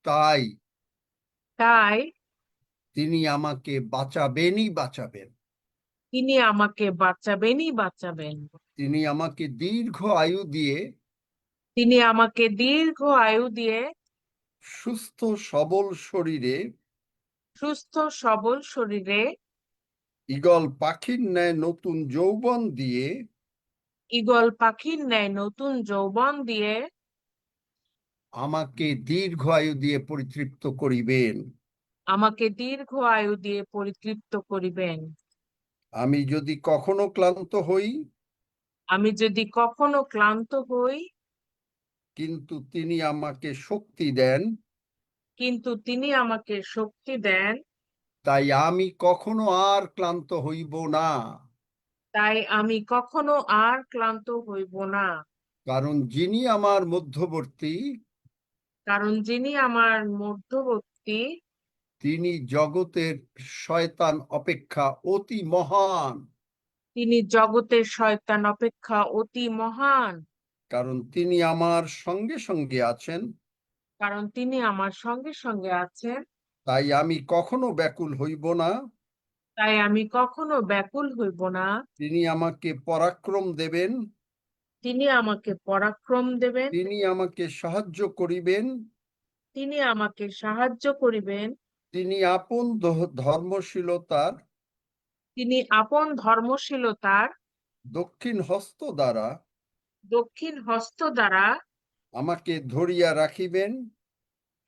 তাই তাই তিনি আমাকে বাঁচাবেনই বাঁচাবেন। তিনি আমাকে বাঁচাবেনই বাঁচাবেন। তিনি আমাকে দীর্ঘ আয়ু দিয়ে তিনি আমাকে দীর্ঘ আয়ু দিয়ে সুস্থ সবল শরীরে সুস্থ সবল শরীরে ঈগল পাখির ন্যায় নতুন যৌবন দিয়ে ঈগল পাখির ন্যায় নতুন যৌবন দিয়ে আমাকে দীর্ঘ আয়ু দিয়ে পরিতৃপ্ত করিবেন। আমাকে দীর্ঘ আয়ু দিয়ে পরিতৃপ্ত করিবেন। আমি যদি কখনো ক্লান্ত হই, আমি যদি কখনো ক্লান্ত হই, কিন্তু তিনি আমাকে শক্তি দেন, কিন্তু তিনি আমাকে শক্তি দেন। তাই আমি কখনো আর ক্লান্ত হইব না। তাই আমি কখনো আর ক্লান্ত হইব না। কারণ যিনি আমার মধ্যবর্তী, কারণ যিনি আমার মধ্যবর্তী, তিনি জগতের শয়তান অপেক্ষা অতি মহান। তিনি জগতের শয়তান অপেক্ষা অতি মহান। কারণ তিনি আমার সঙ্গে সঙ্গে আছেন। কারণ তিনি আমার সঙ্গে সঙ্গে আছেন। তাই আমি কখনো ব্যাকুল হইব না। তাই আমি কখনো ব্যাকুল হইব না। তিনি আমাকে পরাক্রম দেবেন, তিনি আমাকে পরাক্রম দেবেন। তিনি আমাকে সাহায্য করিবেন। তিনি আমাকে সাহায্য করিবেন। তিনি আপন ধর্মশীলতার তিনি আপন ধর্মশীলতার দক্ষিণ হস্ত দ্বারা দক্ষিণ হস্ত দ্বারা আমাকে ধরিয়া রাখিবেন।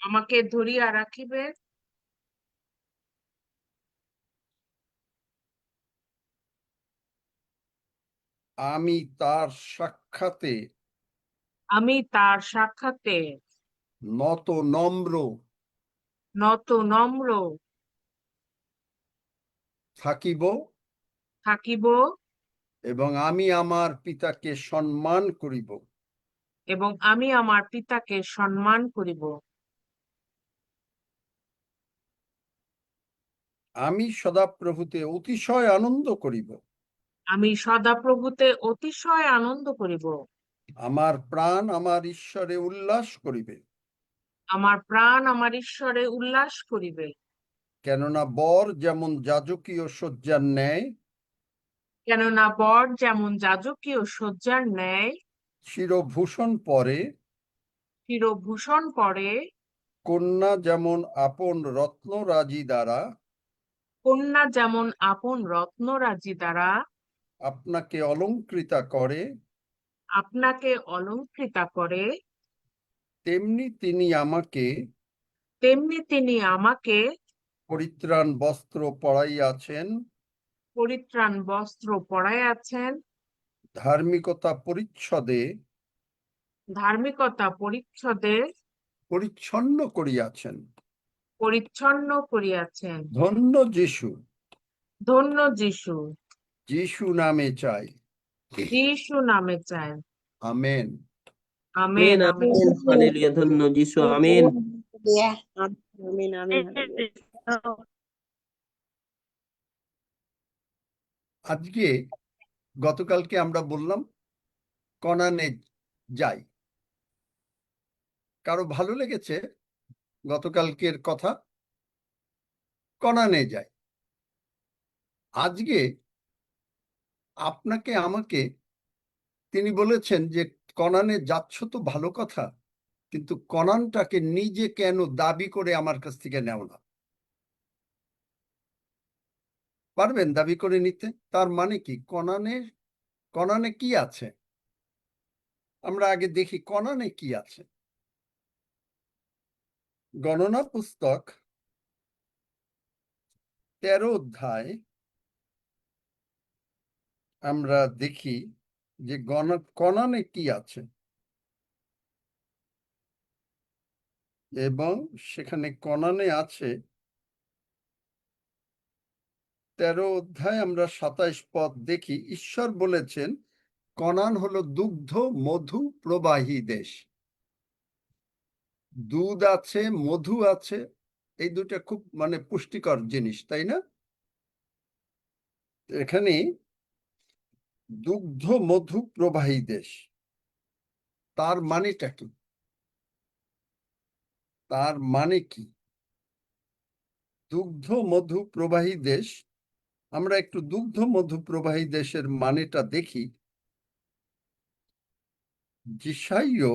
আমাকে ধরিয়া রাখিবেন। আমি তার সাক্ষাতে আমি তার সাক্ষাতে নত নম্র নত নম্র থাকিব থাকিব এবং আমি আমার পিতাকে সম্মান করিব। এবং আমি আমার পিতাকে সম্মান করিব। আমি সদাপ্রভুতে অতিশয় আনন্দ করিব। আমি সদাপ্রভুতে অতিশয় আনন্দ করিব। আমার প্রাণ আমার ঈশ্বরে উল্লাস করিবে। আমার প্রাণ আমার ঈশ্বরে উল্লাস করিবে। কেননা বর যেমন যাজকীয় সজ্জার ন্যায় কেননা বর যেমন যাজকীয় সজ্জার ন্যায় শিরভূষণ পরে, শিরভূষণ পরে, কন্যা যেমন আপন রত্নরাজি দ্বারা কন্যা যেমন আপন রত্নরাজি দ্বারা আপনাকে অলংকৃতা করে, আপনাকে অলংকৃতা করে, তেমনি তিনি আমাকে তেমনি তিনি আমাকে পরিত্রাণ বস্ত্র পরাইয়াছেন, পরিত্রাণ বস্ত্র পরাইয়াছেন, ধার্মিকতা পরিচ্ছদে ধার্মিকতা পরিচ্ছদে পরিচ্ছন্ন করিয়াছেন। পরিচ্ছন্ন করিয়াছেন। ধন্য যিশু। ধন্য যিশু। যিশু নামে চাই। যিশু নামে চাই। Amen. Amen. Amen amen. Amen hallelujah ধন্য যিশু আমেন। আমিন আমিন হালেলুয়া। আজকে গতকালকে আমরা বললাম কনানে যাই। কারো ভালো লেগেছে গতকালকের কথা? কনানে যাই। আজকে আপনাকে আমাকে তিনি বলেছেন যে কনানে যাচ্ছ তো ভালো কথা, কিন্তু কনানটাকে নিজে কেন দাবি করে আমার কাছ থেকে নেও না? পারবেন দাবি করে নিতে? তার মানে কি? কনানে কি আছে আমরা আগে দেখি। কনানে কি আছে? গণনা পুস্তক 13 অধ্যায় আমরা দেখি যে কনানে কি আছে, এবং সেখানে কনানে আছে 13 অধ্যায় আমরা 27 পদ দেখি। ঈশ্বর বলেছেন কনান হলো দুগ্ধ মধু প্রবাহী দেশ। দুধ আছে, মধু আছে, এই দুটা খুব পুষ্টিকর জিনিস, তাই না? এখানে দুগ্ধ মধু প্রবাহী দেশ, তার মানেটা কি? তার মানে কি? দুগ্ধ মধু প্রবাহী দেশ, আমরা একটু দুগ্ধ মধু প্রবাহী দেশের মানেটা দেখি। জিসাইয়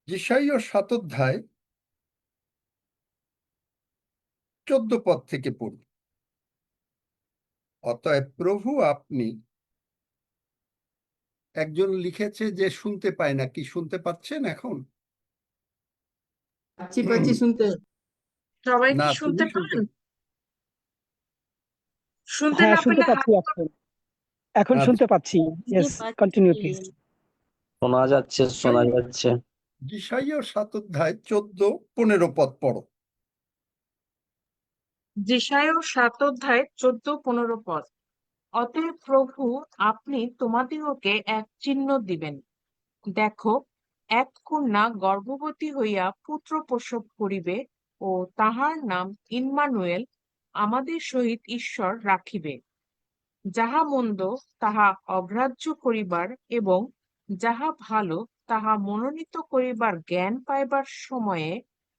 যিশাইয় ৭ অধ্যায় ১৪ পদ থেকে পড়ি। অতএব প্রভু আপনি, একজন লিখেছে যে শুনতে পায় না, কি শুনতে পাচ্ছেন এখন? পাচ্ছি শুনতে। সবাই না, কি তুমি শুনতে শুনতে, পান? শুনতে হ্যাঁ না শুনতে পেলে পাচ্ছি হাত এখন। এখন আচ্ছা, শুনতে পাচ্ছি। Yes, continue please. শোনা যাচ্ছে, শোনা যাচ্ছে। যিশাইয় ৭ অধ্যায় ১৪-১৫ পদ পড়ো। যিশাইয় ৭ অধ্যায় ১৪-১৫ পদ। অতএব প্রভু আপনি তোমাদিগকে এক চিহ্ন দিবেন। দেখো, এক কন্যা গর্ভবতী হইয়া পুত্র প্রসব করিবে ও তাহার নাম ইম্মানুয়েল, আমাদের সহিত ঈশ্বর রাখিবে। যাহা মন্দ তাহা অগ্রাহ্য করিবার এবং যাহা ভালো তাহা মনোনীত করিবার জ্ঞান পাইবার সময়ে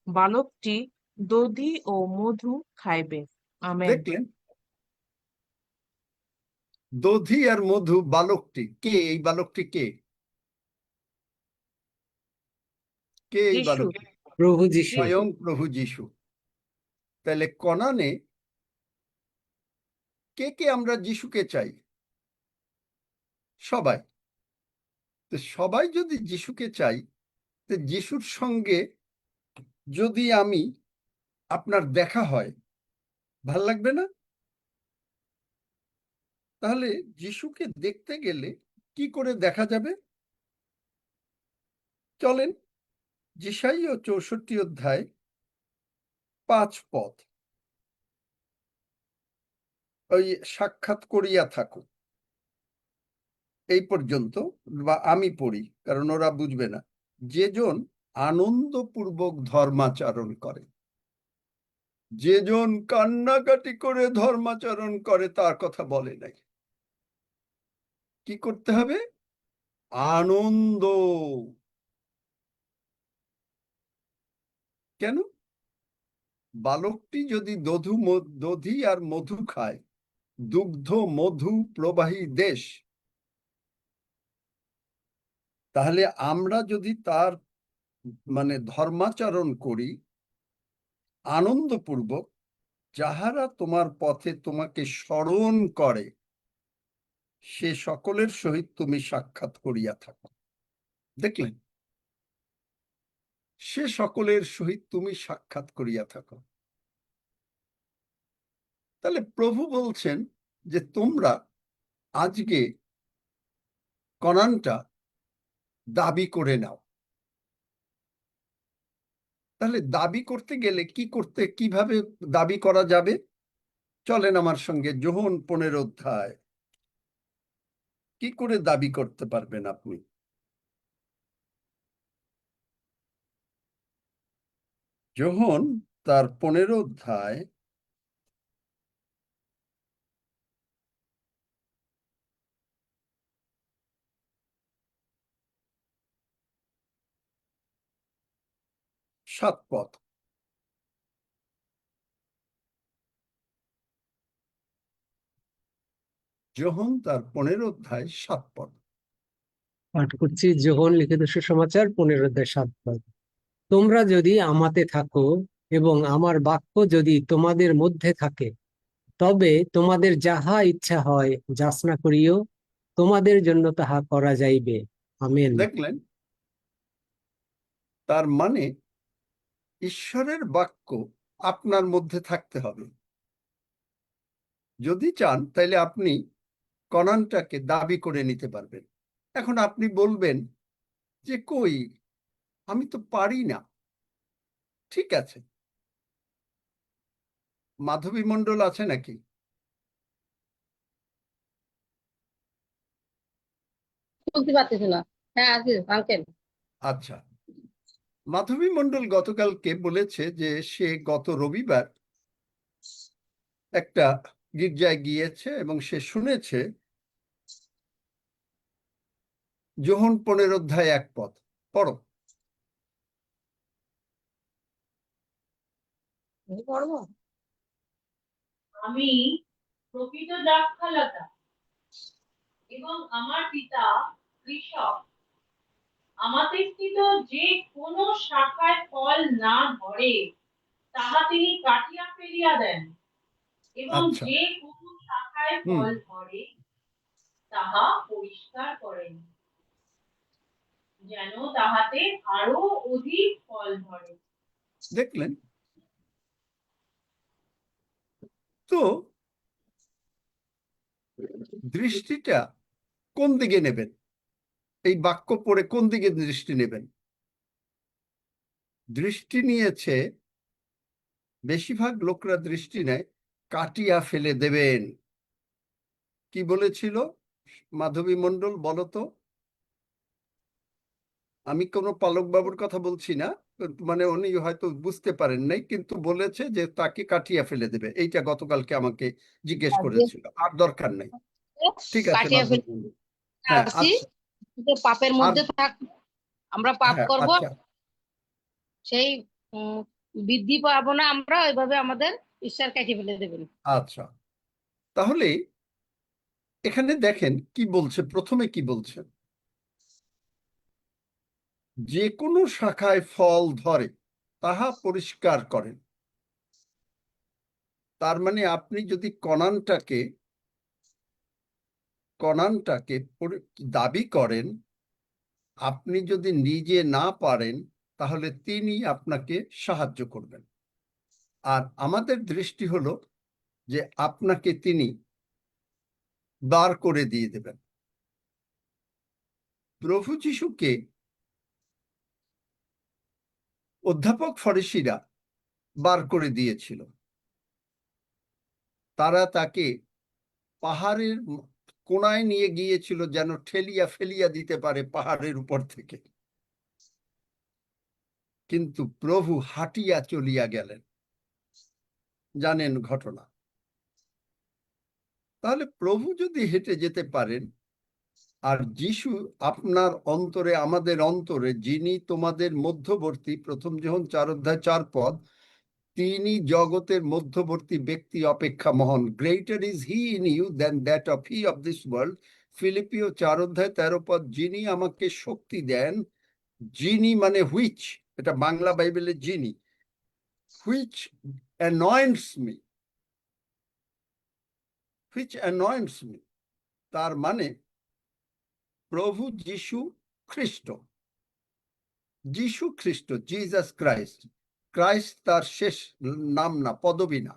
বালকটি দধি ও মধু খাইবে। আমেন। দেখলেন, দধি আর মধু, বালকটি কে? এই বালকটি কে? কে এই যিশু। বালকটি? প্রভু যিশু। স্বয়ং প্রভু যিশু। তাহলে কনানে কে কে আমরা যিশুকে চাই? সবাই। তো সবাই যদি যিশুকে চাই, তো যিশুর সঙ্গে যদি আপনার দেখা হয়, ভাল লাগবে না? তাহলে যিশুকে দেখতে গেলে কি করে দেখা যাবে? চলেন যিশাইয় ৬৪ অধ্যায় ৫ পদ, ওই সাক্ষাৎ করিয়া থাকো এই পর্যন্ত, বা আমি পড়ি কারণ ওরা বুঝবে না। যেজন আনন্দপূর্বক ধর্মাচরণ করে, যেজন কান্নাকাটি করে ধর্মাচরণ করে, তার কথা বলে নাই। কি করতে হবে? আনন্দ। কেন? বালকটি যদি দধি আর মধু খায়, দুগ্ধ মধু প্রবাহী দেশ, তাহলে আমরা যদি তার মানে ধর্মাচরণ করি আনন্দপূর্বক, যাহারা তোমার পথে তোমাকে স্মরণ করে সে সকলের সহিত তুমি সাক্ষাৎ করিয়া থাকো। দেখলেন, সে সকলের সহিত তুমি সাক্ষাৎ করিয়া থাকো। তাহলে প্রভু বলছেন যে তোমরা আজকে কনানটা দাবি করে নাও। তাহলে দাবি করতে গেলে কিভাবে দাবি করা যাবে? চলেন আমার সঙ্গে যোহন 15 অধ্যায়। কি করে দাবি করতে পারবেন আপনি? যোহন তার 15 অধ্যায় 7 পদ। যোহন তার 15 অধ্যায় 7 পদ। পাঠ করছি যোহন লিখিত সুসমাচার 15 অধ্যায় 7 পদ। তোমরা যদি আমাতে থাকো এবং আমার বাক্য যদি তোমাদের মধ্যে থাকে, তবে তোমাদের যাহা ইচ্ছা হয় যাচনা করিও, তোমাদের জন্য তাহা করা যাইবে। আমেন। দেখলেন, তার মানে ঈশ্বরের বাক্য আপনার মধ্যে থাকতে হবে। যদি চান তাহলে আপনি কনানটাকে দাবি করে নিতে পারবেন। এখন আপনি বলবেন যে কই, আমি তো পারি না। ঠিক আছে, মাধবী মণ্ডল আছে নাকি? শুনতে পাচ্ছি না। হ্যাঁ আছে আঙ্কেল। আচ্ছা, মাধবী মণ্ডল গতকালকে বলেছে যে সে গত রবিবার একটা গির্জায় গিয়েছে এবং সে শুনেছে যোহন 15 অধ্যায় 1 পদ পড়ো। পড়বো? আমি প্রকৃত দ্রাক্ষালতা এবং আমার পিতা কৃষক। আমাদেরকৃত যে কোনো শাখায় ফল না ধরে তাহা তিনি কাটিয়া ফেলিয়া দেন, এবং আচ্ছা, যে কোনো শাখায় হুম, ফল ধরে তাহা পরিষ্কার করেন, যেন তাহাতে আরো অধিক ফল ধরে। দেখলেন তো, দৃষ্টিটা কোন দিকে নেবেন? এই বাক্য পড়ে কোন দিকে দৃষ্টি নেবেন? দৃষ্টি নিয়েছে, বেশিরভাগ লোকরা দৃষ্টি নেয় কাটিয়া ফেলে দেবেন। কি বলেছিল মাধবী মণ্ডল বলো তো? আমি কোনো পালক বাবুর কথা বলছি না, মানে উনি হয়তো বুঝতে পারেন নাই, কিন্তু বলেছে যে তাকে কাটিয়া ফেলে দেবে। এইটা গতকালকে আমাকে জিজ্ঞেস করেছিল। আর দরকার নাই, ঠিক আছে কাটিয়ে মাধবী ফেলে মণ্ডল। হ্যাঁ, আসছি, আচ্ছা, কিন্তু পাপের আর মধ্যে থাক, আমরা পাপ হ্যাঁ, করব, আচ্ছা, সেই উম, বৃদ্ধি পাবো না আমরা, ওইভাবে আমাদের ঈশ্বর কাটিয়ে ফেলে দেবেন। আচ্ছা, তাহলে এখানে দেখেন কি বলছে, প্রথমে কি বলছে, যে কোনো শাখায় ফল ধরে তাহা পরিষ্কার করেন। তার মানে আপনি যদি কনানটাকে দাবি করেন, আপনি যদি নিজে না পারেন, তাহলে তিনি আপনাকে সাহায্য করবেন। আর আমাদের দৃষ্টি হলো যে আপনাকে তিনি দাঁড় করে দিয়ে দেবেন। প্রভু যিশুকে অধ্যাপক ফরিসিরা বার করে দিয়েছিল। তারা তাকে পাহাড়ের কোণায় নিয়ে গিয়েছিল যেন ঠেলিয়া ফেলিয়া দিতে পারে পাহাড়ের উপর থেকে, কিন্তু প্রভু হাঁটিয়া চলিয়া গেলেন। জানেন ঘটনা। তাহলে প্রভু যদি হেঁটে যেতে পারেন, আর যিশু আপনার অন্তরে, আমাদের অন্তরে, যিনি তোমাদের মধ্যবর্তী, 1 যোহন 4 অধ্যায় 4 পদ, তিনি জগতের মধ্যবর্তী ব্যক্তি অপেক্ষা মহান। Greater is he in you than that of he of this world. ফিলিপিও 4 অধ্যায় 13 পদ, যিনি আমাকে শক্তি দেন, যিনি মানে হুইচ, এটা বাংলা বাইবেলে যিনি, হুইচ অ্যানয়েন্টস মি, হুইচ অ্যানয়েন্টস মি, তার মানে প্রভু যিশু খ্রিস্ট, যিশু খ্রিস্ট, জিসাস ক্রাইস্ট। ক্রাইস্ট তার শেষ নাম না, পদবী না।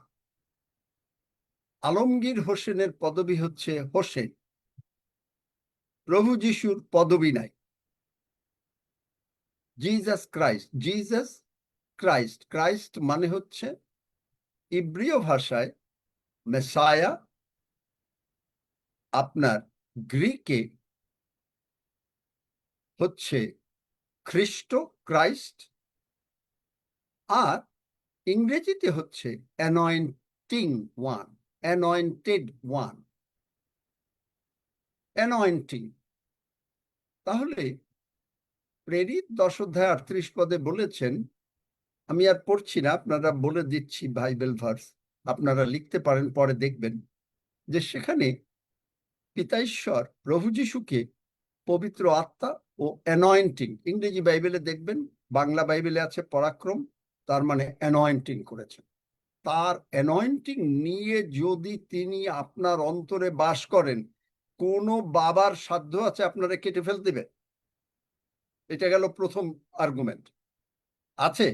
আলমগীর হোসেনের পদবী হচ্ছে হোসেন, প্রভু যিশুর পদবী নাই। Jesus Christ, Jesus Christ, Christ মানে হচ্ছে ইব্রিয় ভাষায় মেসায়া, আপনার গ্রিকে হচ্ছে খ্রিস্ট, ক্রাইস্ট, আর ইংরেজিতে হচ্ছে অ্যানয়েন্টিং ওয়ান, অ্যানয়েন্টেড ওয়ান, অ্যানয়েন্টিং। তাহলে প্রেরিত 10 অধ্যায় 38 পদে বলেছেন, আমি আর পড়ছি না, আপনারা বলে দিচ্ছি বাইবেল ভার্স, আপনারা লিখতে পারেন, পরে দেখবেন যে সেখানে পিতা ঈশ্বর প্রভু যিশুকে পবিত্র আত্মা ও অ্যানয়েন্টিং, ইংরেজি বাইবেলে দেখবেন, বাংলা বাইবেলে আছে পরাক্রম, তার মানে অ্যানয়েন্টিং করেছেন। তার অ্যানয়েন্টিং নিয়ে যদি তিনি আপনার অন্তরে বাস করেন, কোন বাবার সাধ্য আছে আপনারা কেটে ফেলতে দেবে? এটা গেল প্রথম আর্গুমেন্ট। আছে?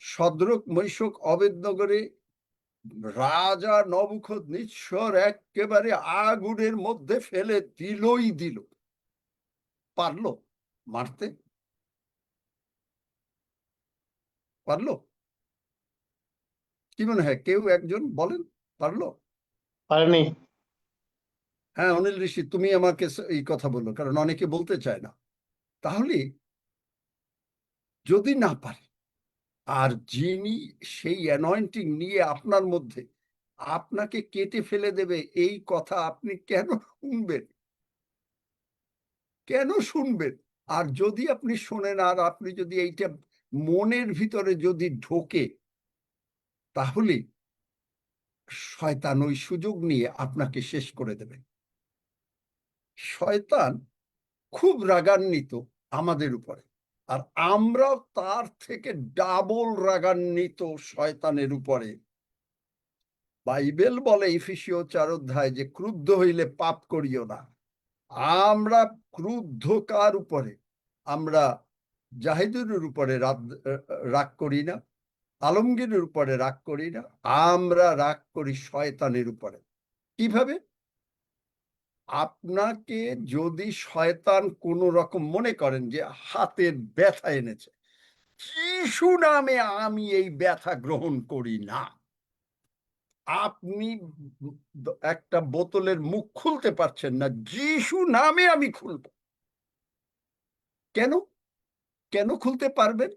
সদরক মৈশক অবেদনগরে রাজা নবুখদ্নেচ্ছর একেবারে আগুনের মধ্যে ফেলে দিলই দিল, পারলো মারতে? পারলো? কি মনে হয়, কেউ একজন বলেন পারলো? পারেনি। হ্যাঁ, অনিল ঋষি, তুমি আমাকে এই কথা বললো, কারণ অনেকে বলতে চায় না। তাহলে যদি না পারে, আর যিনি সেই অ্যানয়েন্টিং নিয়ে আপনার মধ্যে আপনাকে কেটে ফেলে দেবে, এই কথা আপনি কেন শুনবেন? কেন শুনবেন? আর যদি আপনি শোনেন, আর আপনি যদি এইটা মনের ভিতরে যদি ঢোকে, তাহলে শয়তান ওই সুযোগ নিয়ে আপনাকে শেষ করে দেবে। শয়তান খুব রাগান্বিত আমাদের উপরে, আর আমরাও তার থেকে ডাবল রাগান্বিত শয়তানের উপরে। বাইবেল বলে এফেসীয় 4 অধ্যায় যে ক্রুদ্ধ হইলে পাপ করিও না। আমরা ক্রুদ্ধ কার উপরে? আমরা জাহিদুরের উপরে রাগ করি না, আলমগীরের উপরে রাগ করি না, আমরা রাগ করি শয়তানের উপরে। কিভাবে? আপনাকে যদি শয়তান কোন রকম মনে করেন যে হাতের ব্যথা এনেছে, যিশু নামে আমি এই ব্যথা গ্রহণ করি না। আপনি একটা বোতলের মুখ খুলতে পারছেন না, যিশু নামে আমি খুলব। কেন? কেন খুলতে পারবেন?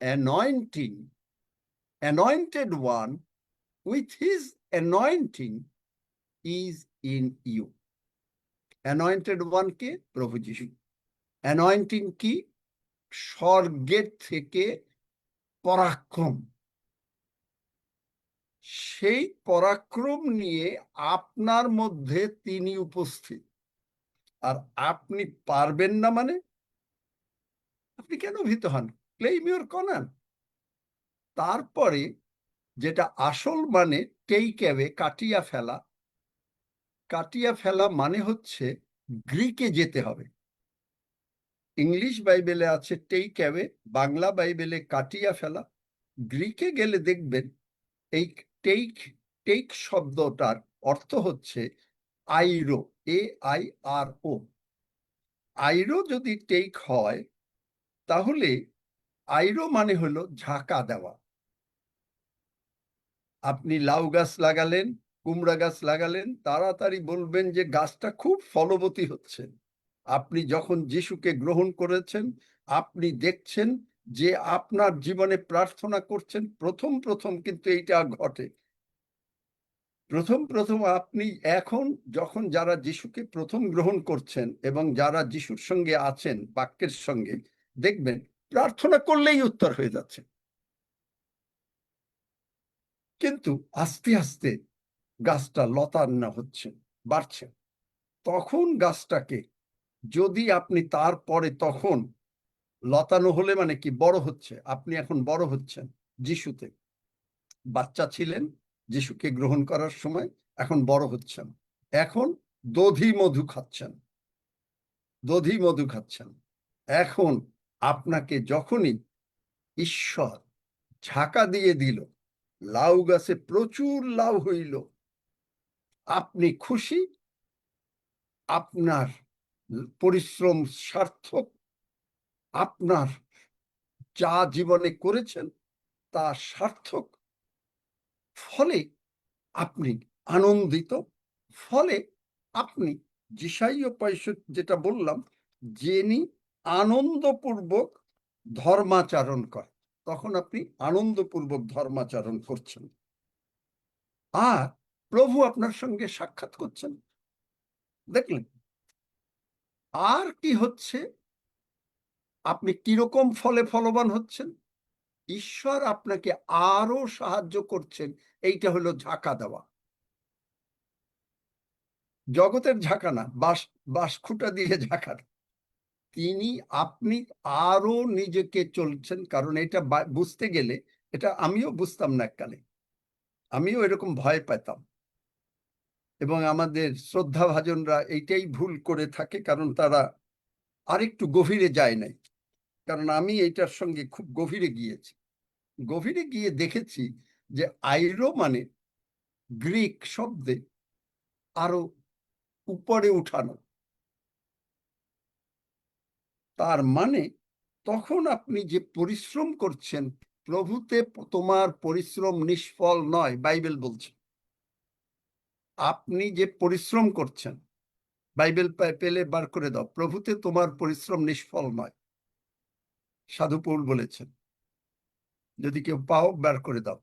অ্যানয়েন্টিং, anointed one with his anointing is in you. anointed one কে? প্রভু যিশু। anointing কি? স্বর্গের থেকে পরাক্রম। সেই পরাক্রম নিয়ে আপনার মধ্যে তিনি উপস্থিত, আর আপনি পারবেন না মানে? আপনি কেন ভীত হন? Claim your corner. তারপরে যেটা আসল মানে, টেক অ্যাওয়ে, কাটিয়া ফেলা। কাটিয়া ফেলা মানে হচ্ছে গ্রিকে যেতে হবে। ইংলিশ বাইবেলে আছে টেক অ্যাওয়ে, বাংলা বাইবেলে কাটিয়া ফেলা। গ্রিকে গেলে দেখবেন এই টেক টেক শব্দটার অর্থ হচ্ছে আইরো, AIRO। আইরো যদি টেক হয়, তাহলে আইরো মানে হলো ঝাঁকা দেওয়া। আপনি লাউ গাছ লাগালেন, কুমড়া গাছ লাগালেন, তাড়াতাড়ি বলবেন যে গাছটা খুব ফলবতী হচ্ছে। আপনি যখন যিশুকে গ্রহণ করেছেন, আপনি দেখছেন যে আপনার জীবনে প্রার্থনা করছেন, প্রথম প্রথম কিন্তু এইটা ঘটে। প্রথম প্রথম আপনি এখন যখন যারা যিশুকে প্রথম গ্রহণ করছেন এবং যারা যিশুর সঙ্গে আছেন বাক্যের সঙ্গে, দেখবেন প্রার্থনা করলেই উত্তর হয়ে যাচ্ছে। কিন্তু আস্তে আস্তে গাছটা লতানো হচ্ছে, বাড়ছে। তখন গাছটাকে যদি আপনি তারপরে, তখন লতানো হলে মানে কি, বড় হচ্ছে। আপনি এখন বড় হচ্ছেন যিশুতে। বাচ্চা ছিলেন যিশুকে গ্রহণ করার সময়, এখন বড় হচ্ছেন, এখন দধি মধু খাচ্ছেন, দধি মধু খাচ্ছেন। এখন আপনাকে যখনই ঈশ্বর ঝাঁকা দিয়ে দিল, লাউ গাছে প্রচুর লাউ হইল, আপনি খুশি, আপনার পরিশ্রম সার্থক, আপনার যা জীবনে করেছেন তা সার্থক। ফলে আপনি আনন্দিত, ফলে আপনি যিশাইয়া 65 যেটা বললাম, যিনি আনন্দপূর্বক ধর্মাচরণ করে, তখন আপনি আনন্দপূর্বক ধর্মাচরণ করছেন, আর প্রভু আপনার সঙ্গে সাক্ষাৎ করছেন। দেখলেন? আর কি হচ্ছে? আপনি কিরকম ফলে ফলবান হচ্ছেন? ঈশ্বর আপনাকে আরো সাহায্য করছেন। এইটা হলো ঝাঁকা দেওয়া। জগতের ঝাঁকা না, বাঁশ খুঁটা দিয়ে ঝাঁকা। তিনি, আপনি আরো নিজেকে চলছেন, কারণ এটা বুঝতে গেলে, এটা আমিও বুঝতাম না এককালে, আমিও এরকম ভয় পেতাম। এবং আমাদের শ্রদ্ধাভাজনরা এইটাই ভুল করে থাকে, কারণ তারা আরেকটু গভীরে যায় নাই। কারণ আমি এইটার সঙ্গে খুব গভীরে গিয়েছি। গভীরে গিয়ে দেখেছি যে আইরো মানে গ্রিক শব্দে আরো উপরে উঠানো। তার মানে তখন আপনি যে পরিশ্রম করছেন, প্রভুতে তোমার পরিশ্রম নিষ্ফল নয়, বাইবেল বলছে। আপনি যে পরিশ্রম করছেন, বাইবেল পেলে বার করে দাও, প্রভুতে তোমার পরিশ্রম নিষ্ফল নয়, সাধু পৌল বলেছেন। যদি কেউ পাও বার করে দাও।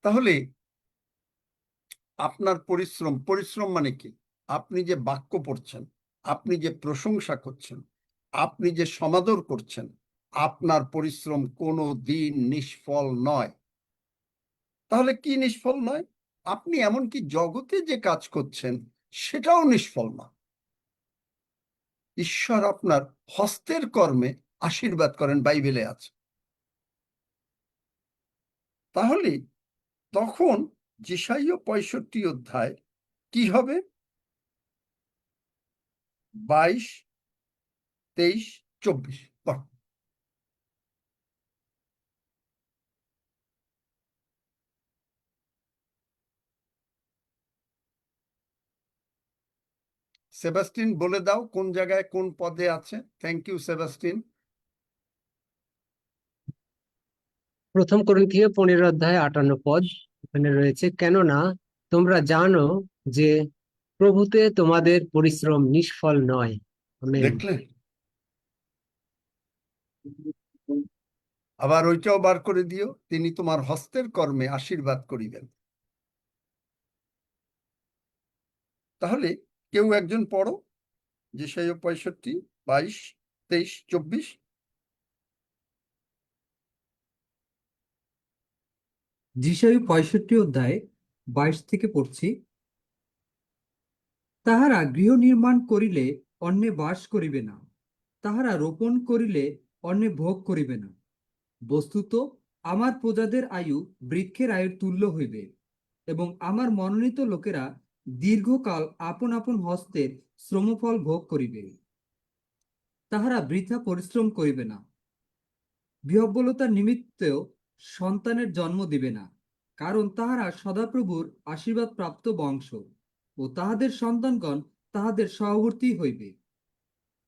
তাহলে আপনার পরিশ্রম মানে কি? আপনি যে বাক্য পড়ছেন, আপনি যে প্রশংসা করছেন, আপনি যে সমাদর করছেন, আপনার পরিশ্রম কোনো দিন নিষ্ফল নয়। তাহলে কি নিষ্ফল নয়? আপনি এমনকি জগতে যে কাজ করছেন সেটাও নিষ্ফল না। ঈশ্বর আপনার হস্তের কর্মে আশীর্বাদ করেন, বাইবেলে আছে। তাহলে তখন যেসাইয় 65 অধ্যায় কি হবে? 22, 23, 24 পড়ো। সেবাস্টিন বলে দাও কোন জায়গায় কোন পদে আছে। Thank you Sebastian. প্রথম করন্থীয় 15 অধ্যায় 58 পদ এখানে রয়েছে, কেননা তোমরা জানো যে প্রভুতে তোমাদের পরিশ্রম নিষ্ফল নয়। আমেন। দেখলেন? আবার ওইটাও বার করে দিও, তিনি তোমার হস্তের কর্মে আশীর্বাদ করিবেন। তাহলে কেউ একজন পড়ো, যেসাইয় 65, 22, 23, 24। যিশায় 65 অধ্যায় 22 থেকে পড়ছি। তাহারা গৃহ নির্মাণ করিলে অন্যে বাস করিবে না, তাহারা রোপণ করিলে অন্যে ভোগ করিবে না। বস্তুত আমার প্রজাদের আয়ু বৃক্ষের আয়ুর তুল্য হইবে, এবং আমার মনোনীত লোকেরা দীর্ঘকাল আপন আপন হস্তের শ্রমফল ভোগ করিবে। তাহারা বৃথা পরিশ্রম করিবে না, বিহ্বলতার নিমিত্তেও সন্তানের জন্ম দিবে না, কারণ তাহারা সদাপ্রভুর আশীর্বাদ প্রাপ্ত বংশ, ও তাহাদের সন্তানগণ তাহাদের সহবর্তী হইবে।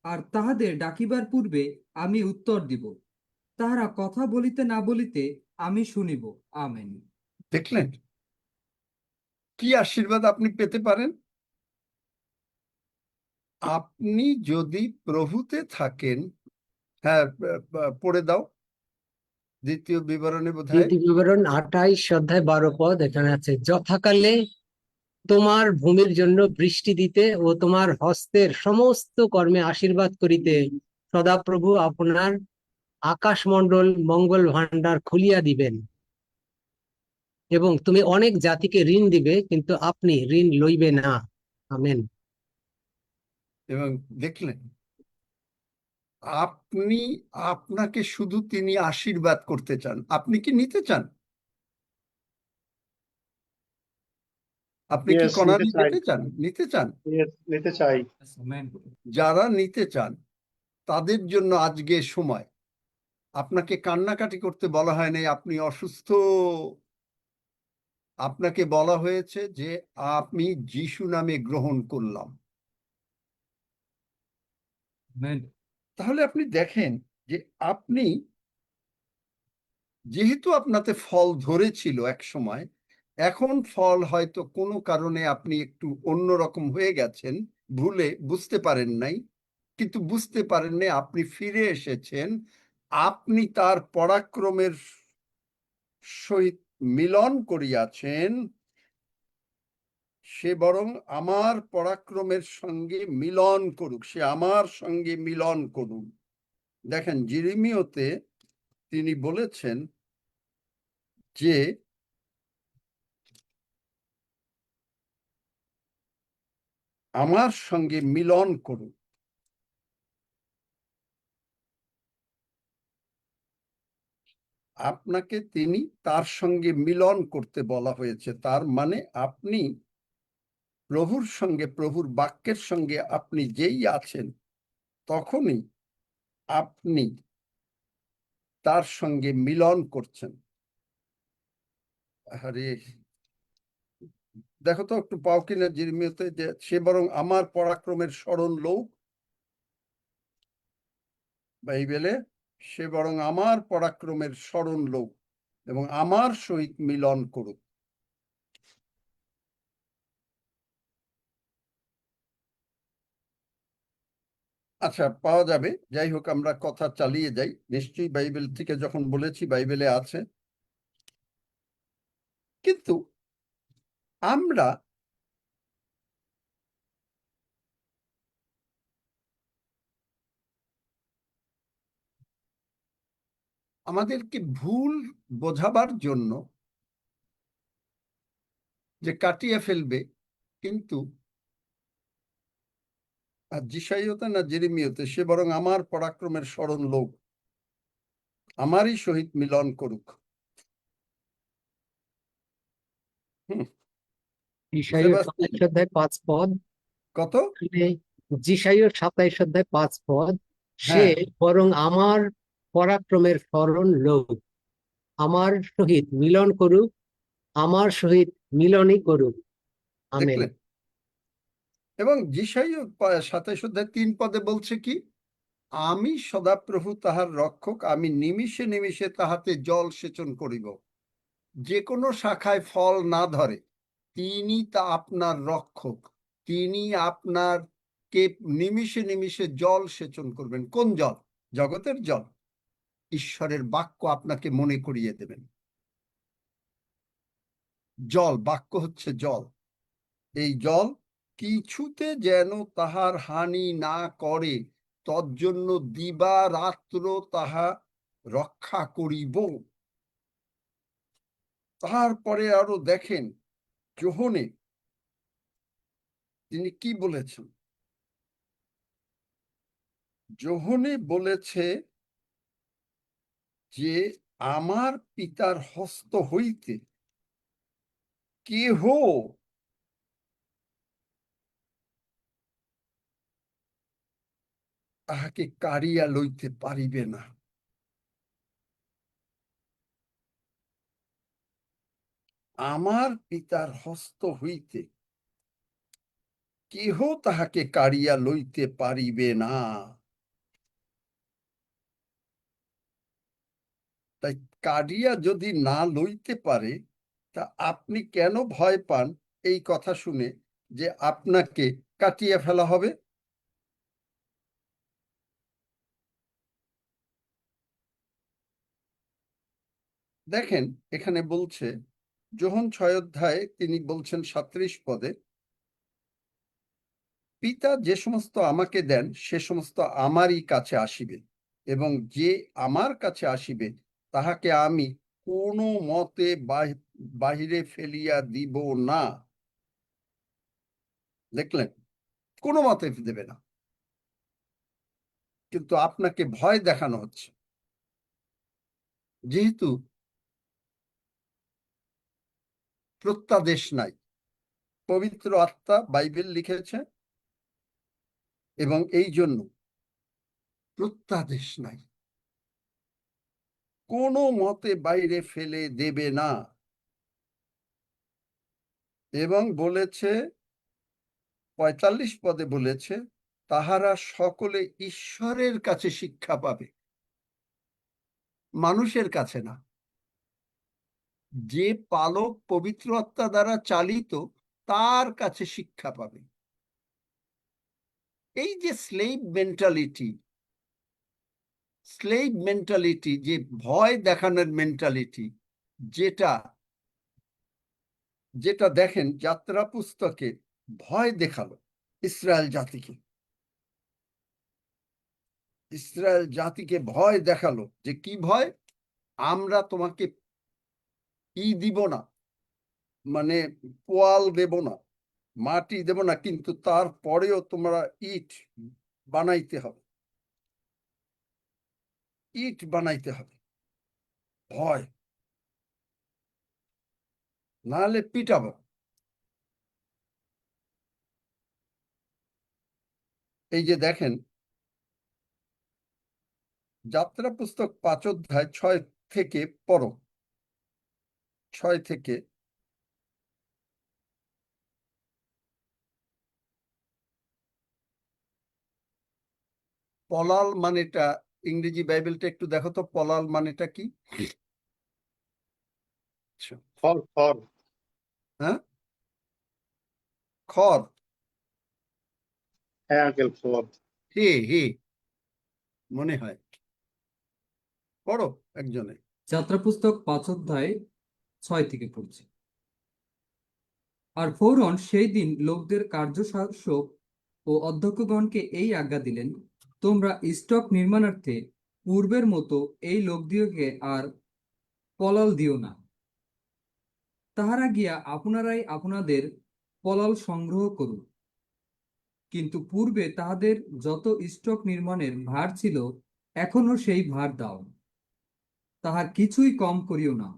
আর তাহাদের ডাকিবার পূর্বে আমি উত্তর দিব, তাহারা কথা বলিতে না বলিতে আমি শুনিব। আমেন। দেখলেন কি আশীর্বাদ আপনি পেতে পারেন? আপনি যদি প্রভুতে থাকেন। হ্যাঁ, পড়ে দাও দ্বিতীয় বিবরণে বোধহয়। দ্বিতীয় বিবরণ 28 অধ্যায় 12 পদ এখানে আছে, যথাকালে তোমার ভূমির জন্য বৃষ্টি দিতে ও তোমার হস্তের সমস্ত কর্মে আশীর্বাদ করিতে সদাপ্রভু আপনার আকাশমণ্ডল মঙ্গল ভাণ্ডার খুলিয়া দিবেন, এবং তুমি অনেক জাতিকে ঋণ দিবে, কিন্তু আপনি ঋণ লইবে না। আমেন। এবং দেখলেন, আপনি আপনাকে শুধু তিনি আশীর্বাদ করতে চান, আপনি কি নিতে চান? আপনি কি Yes, কণাদি নিতে চাই। পেতে চান? নিতে চান? Yes, নিতে চাই। যারা নিতে চান তাদের জন্য আজকে সময়। আপনাকে কান্নাকাটি করতে বলা হয় নাই, আপনি অসুস্থ। আপনাকে বলা হয়েছে যে আমি যিশু নামে গ্রহণ করলাম। তাহলে আপনি দেখেন যে আপনি যেহেতু আপনাতে ফল ধরেছিল এক সময়, এখন ফল হয়তো কোনো কারণে আপনি একটু অন্যরকম হয়ে গেছেন, ভুলে বুঝতে পারেন নাই, কিন্তু বুঝতে পারেন নাই আপনি ফিরে এসেছেন। আপনি তার পরাক্রমের সহিত মিলন করিয়াছেন। সে বরং আমার পরাক্রমের সঙ্গে মিলন করুক, সে আমার সঙ্গে মিলন করুন। দেখেন যেরেমিয়াতে তিনি বলেছেন যে আমার সঙ্গে মিলন করুন। আপনাকে তিনি তার সঙ্গে মিলন করতে বলা হয়েছে। তার মানে আপনি প্রভুর সঙ্গে, প্রভুর বাক্যের সঙ্গে আপনি যেই আছেন, তখনই আপনি তার সঙ্গে মিলন করছেন। আরে দেখো তো একটু পাও কিনা যেরেমিয়াতে, যে সে বরং আমার পরাক্রমের স্মরণ লোক। বাইবেলে সে বরং আমার পরাক্রমের স্মরণ লোক এবং আমার সহিত মিলন করুক। আচ্ছা, পাওয়া যাবে। যাই হোক, আমরা কথা চালিয়ে যাই। নিশ্চয়ই বাইবেল থেকে যখন বলেছি বাইবেলে আছে, কিন্তু আমরা আমাদেরকে ভুল বোঝাবার জন্য যে কাটিয়ে ফেলবে, কিন্তু আর যিশাইয়তে না জেরেমিয়াতে সে বরং আমার পরাক্রমের স্মরণ লোক আমারই সহিত মিলন করুক। যিশাইয়ের সেবাস্টিন, 27 অধ্যায় 5 পদ, কত? যিশাইয়ের 27 অধ্যায় 5 পদ, সে হ্যাঁ, বরং আমার পরাক্রমের স্মরণ লোক আমার সহিত মিলন করুক, আমার সহিত মিলনই করুক। আমেন। দেখলেন? এবং যিশাইয় 27 অধ্যায় 3 পদে বলছে কি? আমি সদাপ্রভু তাহার রক্ষক, আমি নিমিষে নিমিষে তাহাতে জল সেচন করিব। যে কোনো শাখায় ফল না ধরে, তিনি তা আপনার রক্ষক, তিনি আপনার কে নিমিষে নিমিষে জল সেচন করবেন। কোন জল? জগতের জল। ঈশ্বরের বাক্য আপনাকে মনে করিয়ে দেবেন। জল, বাক্য হচ্ছে জল। এই জল কিছুতে যেন তাহার হানি না করে, তজ্জন্য দিবা রাত্র তাহা রক্ষা করিব। তারপরে আরো দেখেন যোহনে তিনি কি বলেছেন। যোহনে বলেছে যে আমার পিতার হস্ত হইতে কেহ তাহাকে কাড়িয়া লইতে পারিবে না। আমার পিতার হস্ত হইতে কেহ তাহাকে কাড়িয়া লইতে পারিবে না। তাই কাড়িয়া যদি না লইতে পারে, তা আপনি কেন ভয় পান এই কথা শুনে যে আপনাকে কাটিয়ে ফেলা হবে? দেখেন এখানে বলছে, যোহন 6 অধ্যায়ে তিনি বলছেন 37 পদে, পিতা যে সমস্ত আমাকে দেন সে সমস্ত আমারই কাছে আসিবে, এবং যে আমার কাছে আসিবে তাহাকে আমি কোনো মতে বাহিরে ফেলিয়া দিব না। দেখলেন? কোনো মতে দেবে না, কিন্তু আপনাকে ভয় দেখানো হচ্ছে। যেহেতু প্রত্যাদেশ নাই, পবিত্র আত্মা বাইবেল লিখেছে, এবং এই জন্য প্রত্যাদেশ নাই, কোনো মতে বাইরে ফেলে দেবে না। এবং বলেছে 45 পদে বলেছে, তাহারা সকলে ঈশ্বরের কাছে শিক্ষা পাবে, মানুষের কাছে না। যে পালক পবিত্র আত্মা দ্বারা চালিত, তার কাছে শিক্ষা পাবে। এই যে স্লেভ মেন্টালিটি, যে ভয় দেখানোর মেন্টালিটি, যেটা যেটা দেখেন যাত্রা পুস্তকে ভয় দেখালো ইসরায়েল জাতিকে। ইসরায়েল জাতিকে ভয় দেখালো, যে কি ভয়? আমরা তোমাকে দিব না, মানে পোয়াল দেব না, মাটি দেব না, কিন্তু তারপরেও তোমরা ইট বানাইতে হবে, ইট বানাইতে হবে। ভয়, নাহলে পিটাবো। এই যে দেখেন যাত্রা পুস্তক 5 অধ্যায় 6 থেকে পড়ো, 6 থেকে। পলাল মানেটা ইংরেজি বাইবেলটা একটু দেখো তো, পলাল মানেটা কি? আচ্ছা, ফল ফল হ্যাঁ, খড়, হ্যাঁ আঙ্কেল ফল। হে হে মনে হয়। পড়ো একজনে। যাত্রা পুস্তক 5 অধ্যায় 6 থেকে পড়ছি। আর ফৌরন সেই দিন লোকদের কার্যশাসক ও অধ্যক্ষগণকে এই আজ্ঞা দিলেন, তোমরা স্টক নির্মাণার্থে পূর্বের মতো এই লোকদিওকে আর পলাল দিও না। তাহারা গিয়া আপনারাই আপনাদের পলাল সংগ্রহ করুন। কিন্তু পূর্বে তাহাদের যত স্টক নির্মাণের ভার ছিল, এখনো সেই ভার দাও, তাহার কিছুই কম করিও না।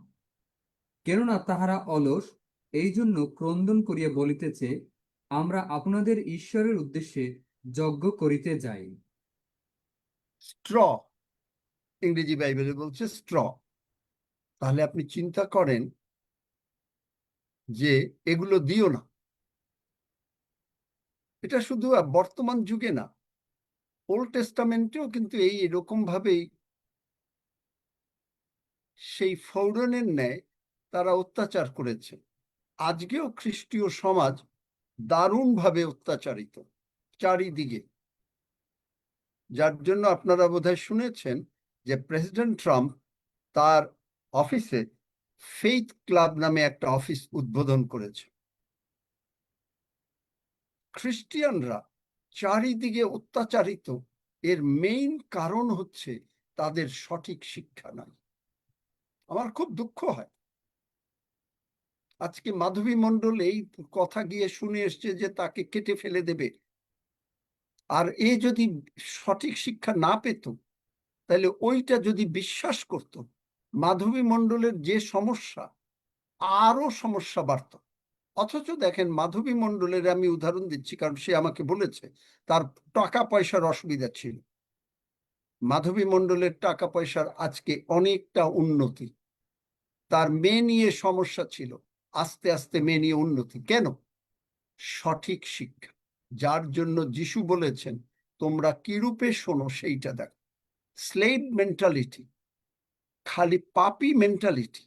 কেননা তাহারা অলস, এই জন্য ক্রন্দন করিয়া বলিতেছে, আমরা আপনাদের ঈশ্বরের উদ্দেশ্যে যজ্ঞ করিতে যাই। স্ট্র, ইংরেজি বাইবেলে বলছে স্ট্র। তাহলে আপনি চিন্তা করেন যে এগুলো দিও না। এটা শুধু বর্তমান যুগে না, ওল্ড টেস্টামেন্টেও কিন্তু এই এরকম ভাবেই সেই ফৌরনের ন্যায় তারা অত্যাচার করেছে। আজকেও খ্রিস্টীয় সমাজ দারুণভাবে অত্যাচারিত চারিদিকে, যার জন্য আপনারা বোধহয় শুনেছেন যে প্রেসিডেন্ট ট্রাম্প তার অফিসে ফেইথ ক্লাব নামে একটা অফিস উদ্বোধন করেছে। খ্রিস্টিয়ানরা চারিদিকে অত্যাচারিত, এর মেইন কারণ হচ্ছে তাদের সঠিক শিক্ষা নাই। আমার খুব দুঃখ হয়, আজকে মাধবী মণ্ডল এই কথা গিয়ে শুনে এসছে যে তাকে কেটে ফেলে দেবে। আর এ যদি সঠিক শিক্ষা না পেত, তাহলে ওইটা যদি বিশ্বাস করত, মাধবী মণ্ডলের যে সমস্যা, আরো সমস্যা বাড়ত। অথচ দেখেন মাধবী মণ্ডলের আমি উদাহরণ দিচ্ছি কারণ সে আমাকে বলেছে তার টাকা পয়সার অসুবিধা ছিল। মাধবী মণ্ডলের টাকা পয়সার আজকে অনেকটা উন্নতি। তার মেয়ে নিয়ে সমস্যা ছিল, আস্তে আস্তে মেয়ে নিয়ে উন্নতি। কেন? সঠিক শিক্ষা। যার জন্য যিশু বলেছেন তোমরা কিরূপে শোনো সেইটা দেখো। স্লেভ মেন্টালিটি, খালি পাপি মেন্টালিটি।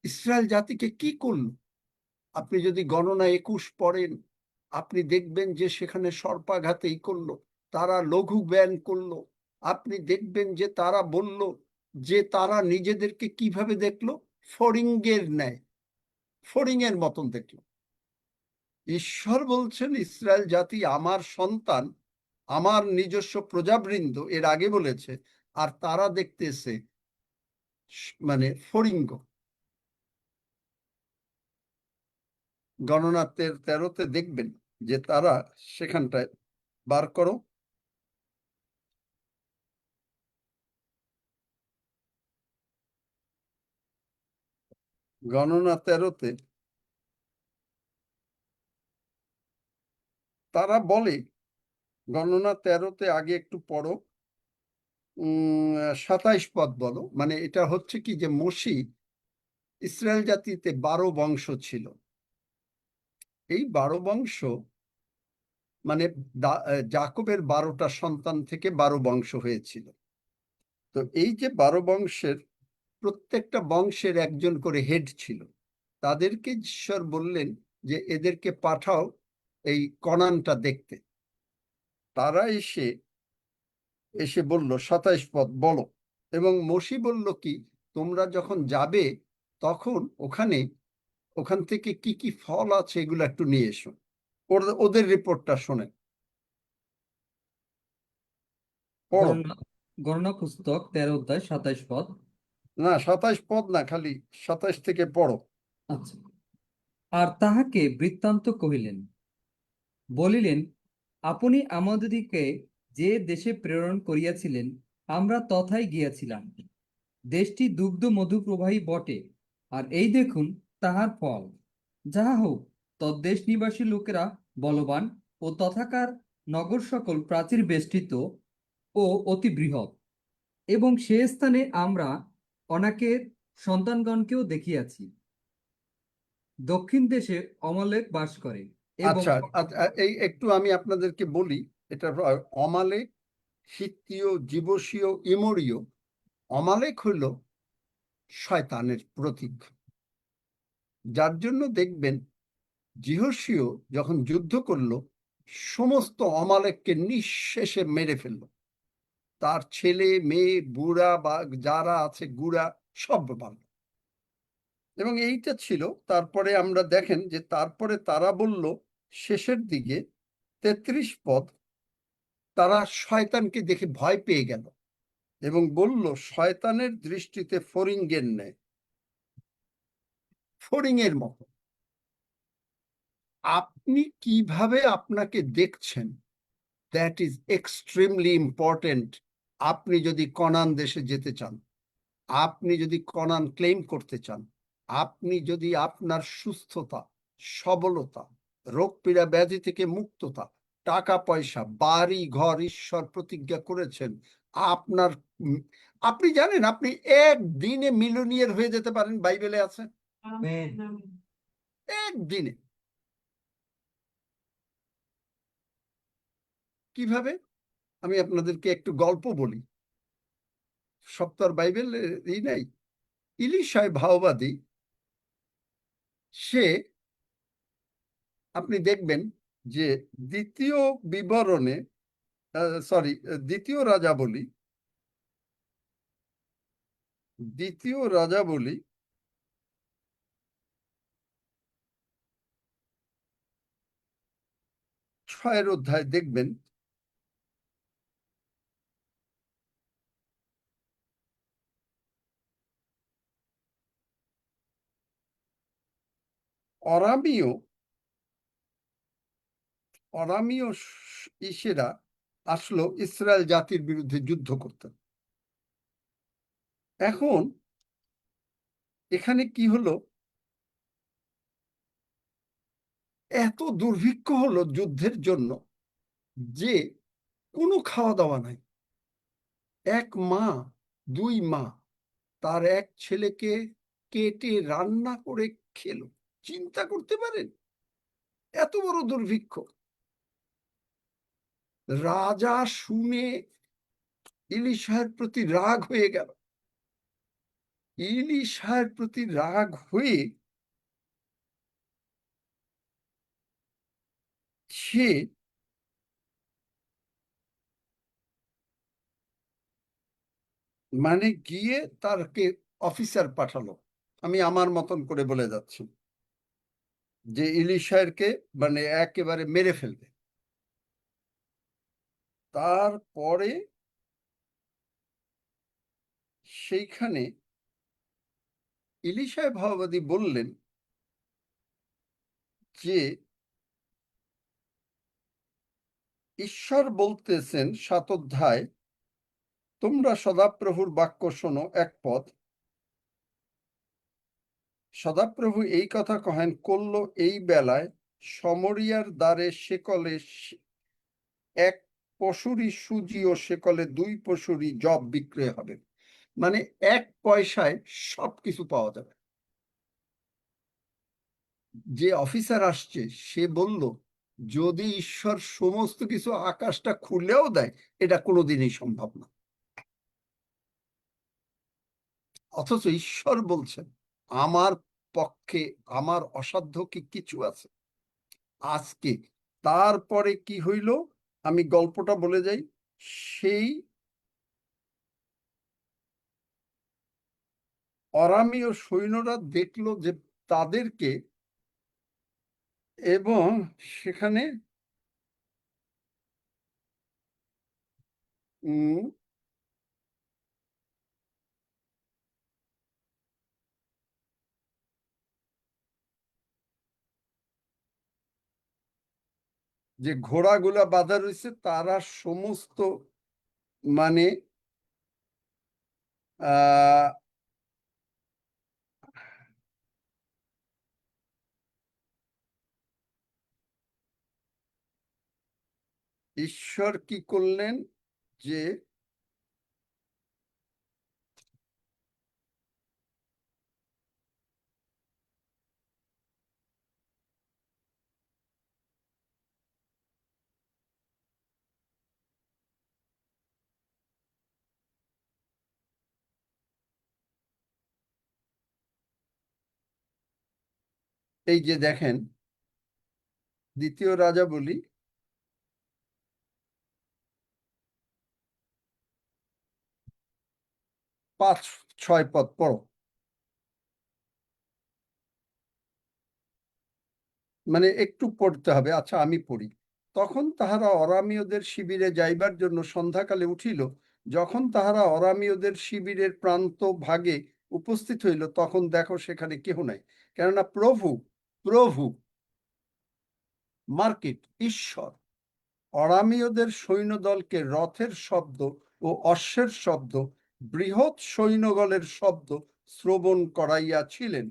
ইসরায়েল জাতিকে কি করল? আপনি যদি গণনা 21 পড়েন, আপনি দেখবেন যে সেখানে সর্পাঘাতেই করলো, তারা লঘু জ্ঞান করলো। আপনি দেখবেন যে তারা বলল যে তারা নিজেদেরকে কিভাবে দেখলো, ফড়িঙ্গের ন্যায়, ফড়িংয়ের মতন দেখলো। ঈশ্বর বলছেন ইসরায়েল জাতি আমার সন্তান, আমার নিজস্ব প্রজাবৃন্দ, এর আগে বলেছে, আর তারা দেখতেছে মানে ফড়িঙ্গ। গণনা 13-তে দেখবেন যে তারা সেখানটায় বার করো, গণনা 13-তে তারা বলে, গণনা 13-তে আগে একটু পড়ো, 27 পদ বলো। মানে এটা হচ্ছে কি যে মসি, ইসরায়েল জাতিতে 12 বংশ ছিল। এই 12 বংশ মানে জাকবের 12টা সন্তান থেকে 12 বংশ হয়েছিল। তো এই যে 12 বংশের প্রত্যেকটা বংশের একজন করে হেড ছিল। তাদেরকে ঈশ্বর বললেন যে এদেরকে পাঠাও এই কনানটা দেখতে। তারা এসে এসে বলল 27 পদ বলো। এবং মসি বলল কি, তোমরা যখন যাবে তখন ওখান থেকে কি কি ফল আছে এগুলো একটু নিয়ে এসো। ওদের রিপোর্টটা শোনেন, পড়ো। গণনা পুস্তক 13 অধ্যায় 27 পদ। না 27 পদ না, খালি 27 থেকে পড়ো। আচ্ছা। আর তাহাকে বৃত্তান্ত কহিলেন, বলিলেন, আপনি আমাদিগকে যে দেশে প্রেরণ করিয়াছিলেন, আমরা তথায় গিয়াছিলাম। দেশটি দুগ্ধ মধু প্রবাহী বটে, আর এই দেখুন তাহার ফল। যাহা হোক, তদ্দেশ নিবাসী লোকেরা বলবান, ও তথাকার নগর সকল প্রাচীর বেষ্টিত ও অতি বৃহৎ। এবং সে স্থানে আমরা অনাকের সন্তানগণকেও দেখিয়াছি। দক্ষিণ দেশে অমলেক বাস করে এবং আচ্ছা, এই একটু আমি আপনাদেরকে বলি, এটা অমালেক হিত্তীয়, জীবসীয়, ইমরীয়, অমালেক হইল শয়তানের প্রতীক। যার জন্য দেখবেন জিহোশীয় যখন যুদ্ধ করলো, সমস্ত অমালেককে নিঃশেষে মেরে ফেললো। তার ছেলে মেয়ে বুড়া বা যারা আছে গুড়া সব মারল। এবং এইটা ছিল। তারপরে আমরা দেখেন যে তারপরে তারা বলল শেষের দিকে 33 পদ, তারা শয়তানকে দেখে ভয় পেয়ে গেল এবং বলল, শয়তানের দৃষ্টিতে ফড়িংয়ের ন্যায়, ফড়িংয়ের মতো আপনি কিভাবে আপনাকে দেখছেন, দ্যাট ইজ এক্সট্রিমলি ইম্পর্টেন্ট। আপনি যদি কনান দেশে যেতে চান, আপনি যদি কনান ক্লেম করতে চান, আপনি যদি আপনার সুস্থতা, সবলতা, রোগ পীড়া ব্যাধি থেকে মুক্ততা, টাকা পয়সা, বাড়ি ঘর ঈশ্বর প্রতিজ্ঞা করেছেন আপনার, আপনি জানেন আপনি একদিনে মিলিয়নিয়ার হয়ে যেতে পারেন, বাইবেলে আছে একদিনে। কিভাবে? আমি আপনাদেরকে একটু গল্প বলি, সপ্তাহ বাইবেল এই নাই। ইলিশায় ভাওবাদী, সে, আপনি দেখবেন যে দ্বিতীয় বিবরণে, সরি, দ্বিতীয় রাজাবলী, দ্বিতীয় রাজাবলী 6 অধ্যায় দেখবেন অরামীয় অরামীয় ইসেরা আসলো ইসরায়েল জাতির বিরুদ্ধে যুদ্ধ করতে। এখন এখানে কি হলো, এত দুর্ভিক্ষ হলো যুদ্ধের জন্য যে কোনো খাওয়া দাওয়া নাই। এক মা, 2 মা তার এক ছেলেকে কেটে রান্না করে খেলো। চিন্তা করতে পারেন এত বড় দুর্ভিক্ষ। রাজা শুনে ইলিশার প্রতি রাগ হয়ে গেল। ইলিশার প্রতি রাগ হয়ে সে মানে গিয়ে তারকে অফিসার পাঠালো। আমি আমার মতন করে বলে যাচ্ছি যে ইলিশাকে মানে একেবারে মেরে ফেলবে। তারপরে সেইখানে ইলিশায় ভাওবাদী বললেন যে ঈশ্বর বলতেছেন 7 অধ্যায়, তোমরা সদাপ্রভুর বাক্য শোনো। 1 পদ, সদাপ্রভু এই কথা কহেন, করলো এই বেলায় সমরিয়ার দ্বারে সেকলে 1 পশুরি সুজি ও সেকলে 2 পশুরি জব বিক্রয় হবে। মানে 1 পয়সায় সবকিছু পাওয়া যাবে। যে অফিসার আসছে সে বলল, যদি ঈশ্বর সমস্ত কিছু আকাশটা খুলেও দেয়, এটা কোনোদিনই সম্ভব না। অথচ ঈশ্বর বলছেন, আমার পক্ষে আমার অসাধ্য কি কিছু আছে আজকে। তারপরে কি হইল, আমি গল্পটা বলে যাই। সেই অরামীয় সৈন্যরা দেখলো যে তাদেরকে, এবং সেখানে যে ঘোড়াগুলা বাঁধা রয়েছে তারা সমস্ত মানে আহ ঈশ্বর কি করলেন যে এই যে দেখেন, দ্বিতীয় রাজা বলি 5-6 পদ পড়ো। মানে একটু পড়তে হবে। আচ্ছা, আমি পড়ি। তখন তাহারা অরামীয়দের শিবিরে যাইবার জন্য সন্ধ্যাকালে উঠিল। যখন তাহারা অরামীয়দের শিবিরের প্রান্ত ভাগে উপস্থিত হইল, তখন দেখো সেখানে কেহ নাই। কেননা প্রভু প্রভু মার্কেট ঈশ্বর অরামীয়দের সৈন্যদলকে রথের শব্দ ও অশ্বের শব্দ, বৃহৎ সৈন্যদলের শব্দ শ্রবণ করাইয়াছিলেন।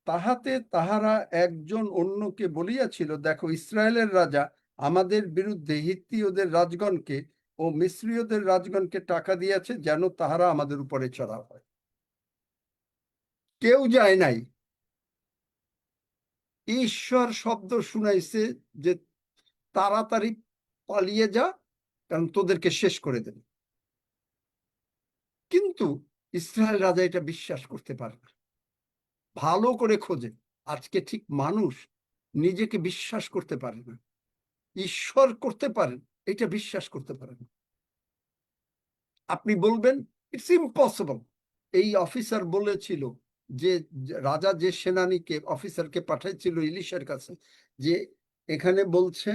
তাহাতে তাহারা একজন অন্যকে বলিয়াছিল, দেখো, ইসরায়েলের রাজা আমাদের বিরুদ্ধে হিত্তীয়দের রাজগণকে ও মিস্রীয়দের রাজগণকে টাকা দিয়েছে, যেন তাহারা আমাদের উপরে চড়াও হয়। কেউ যায় নাই। ঈশ্বর শব্দ শুনাইছে যে তাড়াতাড়ি পালিয়ে যা, কারণ তোদেরকে শেষ করে দেবে। কিন্তু ইসরায়েল রাজা এটা বিশ্বাস করতে পারে না। ভালো করে খোঁজে। আজকে ঠিক মানুষ নিজেকে বিশ্বাস করতে পারে না। ঈশ্বর করতে পারেন, এটা বিশ্বাস করতে পারেন না। আপনি বলবেন ইটস ইম্পসিবল। এই অফিসার বলেছিল যে রাজা যে সেনানীকে অফিসারকে পাঠাইছিল ইলিশের কাছে, যে এখানে বলছে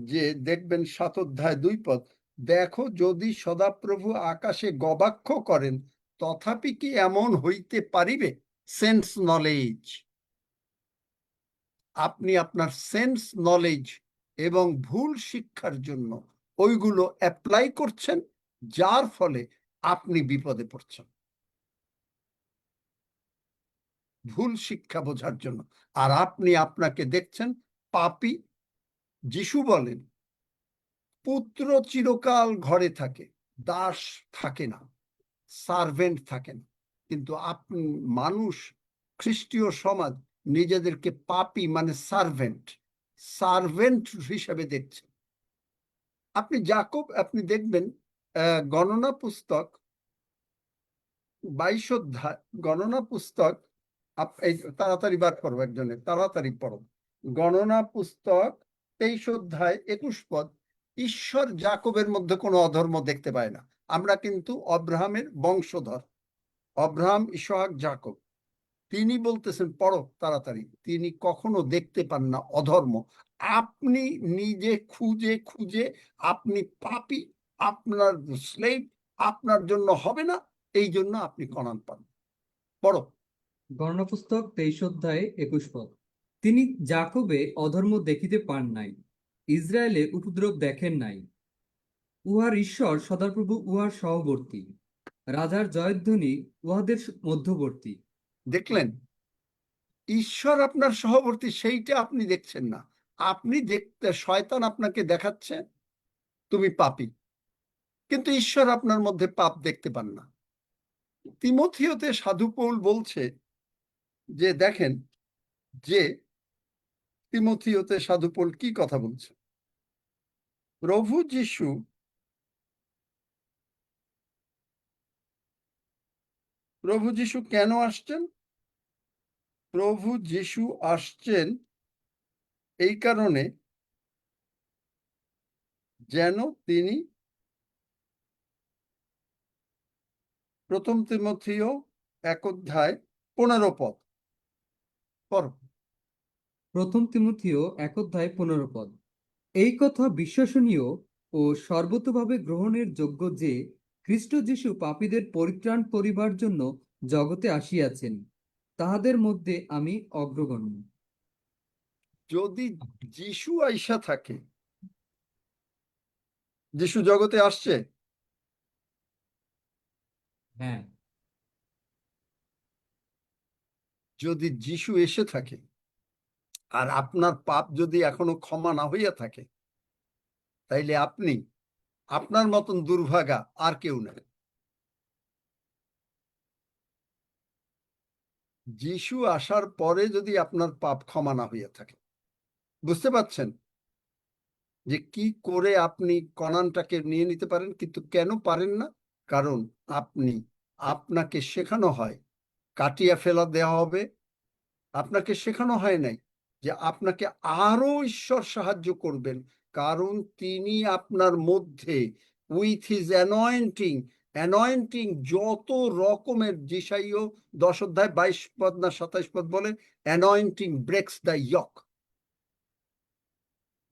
যে দেখবেন 7 অধ্যায় 2 পদ, দেখো যদি সদাপ্রভু আকাশে গবাক্ষ করেন, তথাপি কি এমন হইতে পারিবে? Sense knowledge. আপনি আপনার সেন্স নলেজ এবং ভুল শিক্ষার জন্য ওইগুলো অ্যাপ্লাই করছেন, যার ফলে আপনি বিপদে পড়ছেন, ভুল শিক্ষা বোঝার জন্য। আর আপনি আপনাকে দেখছেন পাপী। যিশু বলেন, পুত্র চিরকাল ঘরে থাকে, দাস থাকে না, সার্ভেন্ট থাকে না। কিন্তু আপনি মানুষ, খ্রিস্টীয় সমাজ নিজেদেরকে পাপী মানে সার্ভেন্ট সার্ভেন্ট হিসেবে দেখছে। আপনি যাকব, আপনি দেখবেন গণনা পুস্তক 22 অধ্যায়, গণনা পুস্তক, এই তাড়াতাড়ি বার করবো, একজনের তাড়াতাড়ি পড়ো। গণনা পুস্তক 23 অধ্যায় 21 পদ। ঈশ্বর যাকবের মধ্যে কোনো অধর্ম দেখতে পায় না। আমরা কিন্তু অব্রাহামের বংশধর, অব্রাহাম, ইসহাক, যাকব। তিনি বলতেছেন, পড়ো তাড়াতাড়ি, তিনি কখনো দেখতে পান না অধর্ম। আপনি নিজে খুঁজে খুঁজে আপনি পাপী, আপনার স্লেভ আপনার জন্য হবে না, এই জন্য আপনি কনান পান। পড়ো। গণনা পুস্তক 23 অধ্যায় 21 পদ। তিনি যাকবে অধর্ম দেখিতে পান নাই, ইসরায়েলে উপদ্রব দেখেন নাই। উহার ঈশ্বর সদাপ্রভু উহার সহবর্তী, রাজার জয়ধ্বনি উহাদের মধ্যবর্তী। দেখলেন, ঈশ্বর আপনার সহবর্তী, সেইটা আপনি দেখছেন না। আপনি দেখতে, শয়তান আপনাকে দেখাচ্ছে তুমি পাপী, কিন্তু ঈশ্বর আপনার মধ্যে পাপ দেখতে পান না। তিমথিওতে সাধু পৌল বলছে যে, দেখেন যে তিমথিওতে সাধু পৌল কি কথা বলছে। প্রভু যিশু কেন আসছেন? প্রভু যিশু আসছেন এই কারণে যেন তিনি, প্রথম তিমথিও 1 অধ্যায় 15 পদ পড়ো। প্রথম তিমথিও 1 অধ্যায় 15 পদ। এই কথা বিশ্বসনীয় ও সর্বতোভাবে গ্রহণের যোগ্য যে খ্রিস্ট যীশু পাপীদের পরিত্রাণ করিবার জন্য জগতে আসিয়াছেন, তাহাদের মধ্যে আমি অগ্রগণ্য। যদি যিশু আইসা থাকে, যিশু জগতে আসছে, হ্যাঁ, যদি যিশু এসে থাকে আর আপনার পাপ যদি এখনো ক্ষমা না হইয়া থাকে, তাইলে আপনি, আপনার মতন দুর্ভাগা আর কেউ নাই। যিশু আসার পরে যদি আপনার পাপ ক্ষমা না হইয়া থাকে, বুঝতে পারছেন যে কি করে আপনি কনানটাকে নিয়ে নিতে পারেন? কিন্তু কেন পারেন না? কারণ আপনাকে শেখানো হয় কাটিয়া ফেলা দেওয়া হবে, আপনাকে শেখানো হয় নাই যে আপনাকে আরো ঈশ্বর সাহায্য করবেন, কারণ তিনি আপনার মধ্যে উইথ হিজ অ্যানয়েন্টিং যত রকমের, যিশাইও 10 অধ্যায় 22 পদ না 27 পদ বলে, অ্যানয়েন্টিং ব্রেকস দ্য ইয়ক।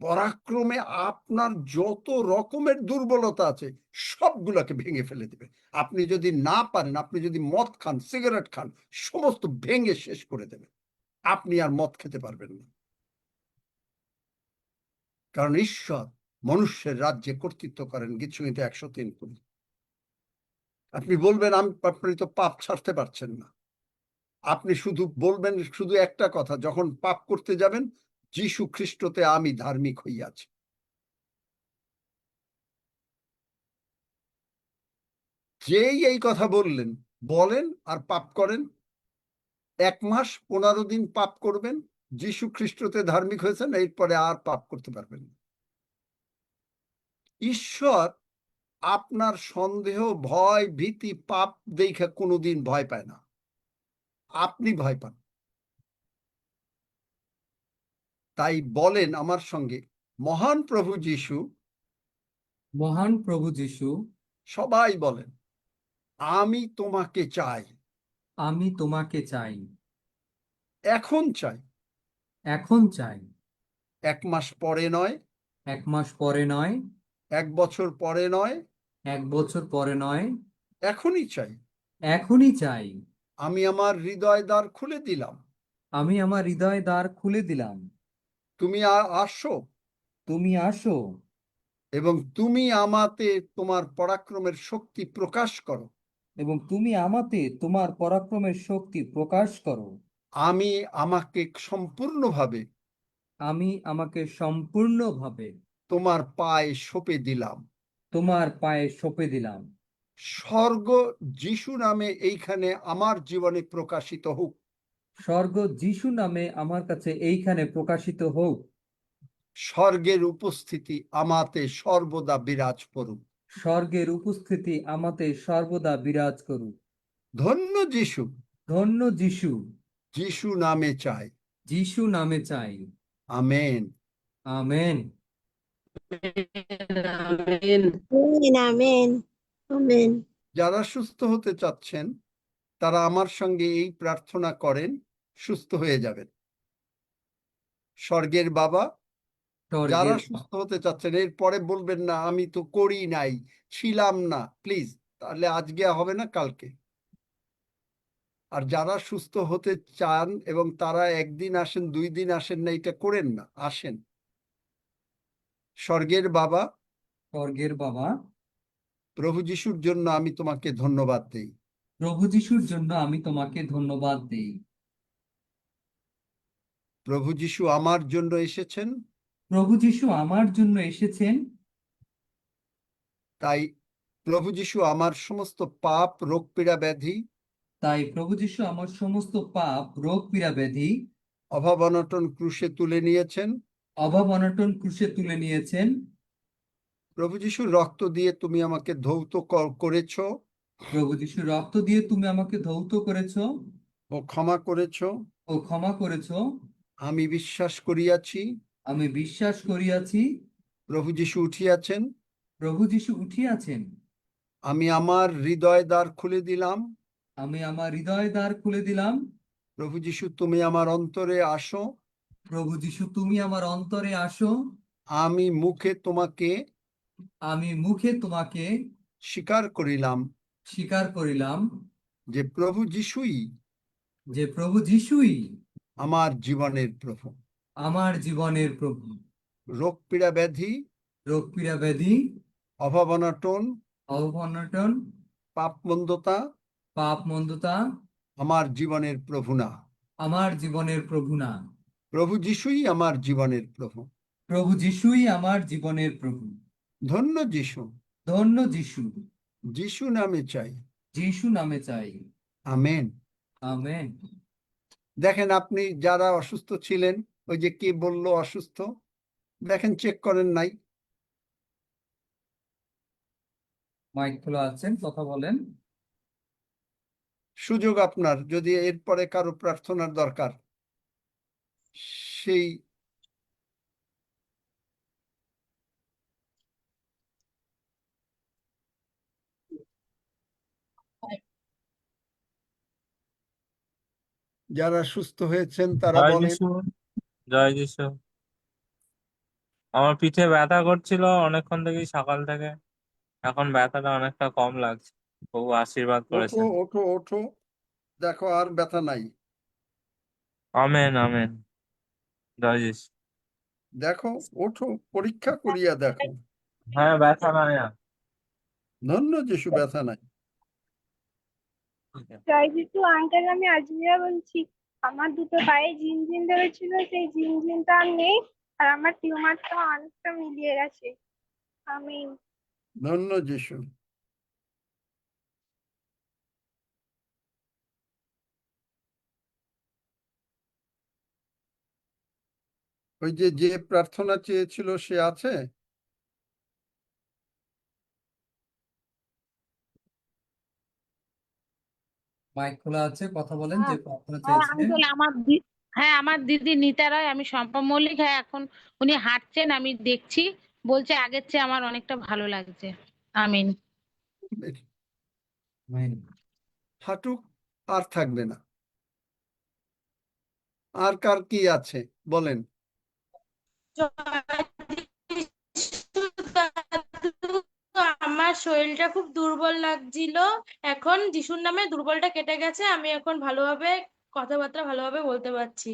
পরাক্রমে আপনার যত রকমের দুর্বলতা আছে সবগুলোকে ভেঙে ফেলে দেবে। আপনি যদি না পারেন, আপনি যদি মদ খান, সিগারেট খান, সমস্ত ভেঙে শেষ করে দেবে। আপনি আর মদ খেতে পারবেন না, কারণ ঈশ্বর মনুষ্যের রাজ্যে কর্তৃত্ব করেন। গীতসংহিতা 103:20। আপনি বলবেন আপনি তো পাপ ছাড়তে পারছেন না। আপনি শুধু বলবেন শুধু একটা কথা, যখন পাপ করতে যাবেন, যীশু খ্রিস্টতে আমি ধার্মিক হইয়াছি। যেই এই কথা বলেন আর পাপ করেন, 1 মাস 15 দিন পাপ করবেন, যীশু খ্রিস্টতে ধার্মিক হয়েছেন, এরপরে আর পাপ করতে পারবেন না। ঈশ্বর আপনার সন্দেহ, ভয়, ভীতি, পাপ দেখে কোনোদিন ভয় পায় না, আপনি ভয় পান। তাই বলেন আমার সঙ্গে, মহান প্রভু যীশু। মহান প্রভু যিশু, সবাই বলেন, আমি তোমাকে চাই, আমি তোমাকে চাই, এখন চাই। এখন চাই। 1 মাস পরে নয়, 1 মাস পরে নয়, 1 বছর পরে নয়, 1 বছর পরে নয়, এখনই চাই। এখনই চাই। আমি আমার হৃদয় দ্বার খুলে দিলাম, আমি আমার হৃদয় দ্বার খুলে দিলাম। তুমি আসো, তুমি আসো এবং তুমি আমাতে তোমার পরাক্রমের শক্তি প্রকাশ করো। এবং তুমি আমাতে তোমার পরাক্রমের শক্তি প্রকাশ করো। আমি আমাকে সম্পূর্ণভাবে আমি আমাকে সম্পূর্ণভাবে তোমার পায়ে সঁপে দিলাম। তোমার পায়ে সঁপে দিলাম। স্বর্গ যিশু নামে এইখানে আমার জীবনে প্রকাশিত হোক। স্বর্গ যিশু নামে আমার কাছে এইখানে প্রকাশিত হোক। স্বর্গের উপস্থিতি আমাতে সর্বদা বিরাজ করুক। স্বর্গের উপস্থিতি আমাতে সর্বদা বিরাজ করুক। ধন্য যিশু, ধন্য যিশু, যিশু নামে চাই। যিশু নামে চাই। আমেন। আমেন। আমিন। Amen amen amen. যারা সুস্থ হতে চাচ্ছেন তারা আমার সঙ্গে এই প্রার্থনা করেন, সুস্থ হয়ে যাবেন। স্বর্গের বাবা, যারা স্বর্গের সুস্থ হতে চাচ্ছেন, এরপরে বলবেন না আমি তো করি নাই, ছিলাম না, প্লিজ, তাহলে আজকে হবে না, কালকে। আর যারা সুস্থ হতে চান এবং তারা 1 দিন আসেন, 2 দিন আসেন না, এটা করেন না, আসেন। স্বর্গের বাবা, স্বর্গের বাবা, প্রভু যিশুর জন্য আমি তোমাকে ধন্যবাদ দেই। প্রভু যিশুর জন্য আমি তোমাকে ধন্যবাদ দেই। প্রভু যিশু আমার জন্য এসেছেন, প্রভু যিশু আমার জন্য এসেছেন, তাই প্রভু যিশু আমার সমস্ত পাপ, রোগ, পীড়া, ব্যাধি, তাই প্রভু যিশু আমার সমস্ত পাপ, রোগ, পীড়া, ব্যাধি, অভাব, অনটন ক্রুশে তুলে নিয়েছেন। অভাব, অনটন ক্রুশে তুলে নিয়েছেন। প্রভু যিশুর রক্ত দিয়ে তুমি আমাকে ধৌত করেছো প্রভু যিশুর রক্ত দিয়ে তুমি আমাকে ধৌত করেছো ও ক্ষমা করেছো। ও ক্ষমা করেছো। আমি বিশ্বাস করিয়াছি আমি বিশ্বাস করিয়াছি প্রভু যিশু উঠিয়াছেন। প্রভু যিশু উঠিয়াছেন। আমি আমার হৃদয় দ্বার খুলে দিলাম। আমি আমার হৃদয় দ্বার খুলে দিলাম। প্রভু যিশু তুমি আমার অন্তরে আসো। প্রভু যিশু তুমি আমার অন্তরে আসো। আমি মুখে তোমাকে আমি মুখে তোমাকে স্বীকার করিলাম স্বীকার করিলাম যে প্রভু যিশুই যে প্রভু যিশুই আমার জীবনের প্রভু। আমার জীবনের প্রভু। রোগ, পীড়া, ব্যাধি, রোগ, পীড়া, ব্যাধি, অভাব, অনটন, অভাব, অনটন, পাপ, মন্দতা পাপ, মন্দতা আমার জীবনের প্রভু না। আমার জীবনের প্রভু না। প্রভু যিশুই আমার জীবনের প্রভু। প্রভু যিশুই আমার জীবনের প্রভু। ধন্য যিশু, ধন্য যিশু, যিশু নামে চাই। যিশু নামে চাই। আমেন। আমেন। দেখেন, আপনি যারা অসুস্থ ছিলেন, ওই যে কে বলল অসুস্থ, দেখেন চেক করেন নাই। মাইক খোলা আছেন, কথা বলেন। সুযোগ আপনার, যদি এরপরে কারো প্রার্থনার দরকার সেই যারা সুস্থ হয়েছেন তারা জয় বলেন। যিশু, জয় যিশু। আমার পিঠে ব্যথা করছিল অনেকক্ষণ থেকেই, সকাল থেকে। এখন ব্যথাটা অনেকটা কম লাগছে। প্রভু আশীর্বাদ ওঠো করেছেন। ওঠো ওঠো, দেখো আর ব্যথা নাই। Amen, amen. জয় যিশু। দেখো, ওঠো, পরীক্ষা করিয়া দেখো। হ্যাঁ, ব্যথা নাই আর। ধন্য যিশু, ব্যথা নাই। জয় যিশু আঙ্কেল, আমি আজমিরা বলছি। আমার দুটো পায়ে ঝিনঝিন ধরেছিল, সেই ঝিনঝিনটা আর নেই। আর আমার টিউমারটা অনেকটা মিলিয়ে গেছে। আমি ধন্য যিশু। ওই যে যে প্রার্থনা চেয়েছিল সে আছে? মাইক খোলা আছে, কথা বলেন, যে প্রার্থনা হ্যাঁ চেয়েছে। আঙ্কেল, হ্যাঁ আমার দিদি নিতা রায়, আমি শম্পা মল্লিক। হ্যাঁ এখন উনি হাঁটছেন, আমি দেখছি। বলছে আগের চেয়ে আমার অনেকটা ভালো লাগছে। আমিন। আমিন। হাঁটুক, আর থাকবে না। আর কার কি আছে বলেন? আমার শরীরটা খুব দুর্বল লাগছিল, এখন যিশুর নামে দুর্বলটা কেটে গেছে, আমি এখন ভালোভাবে কথাবার্তা ভালোভাবে বলতে পারছি।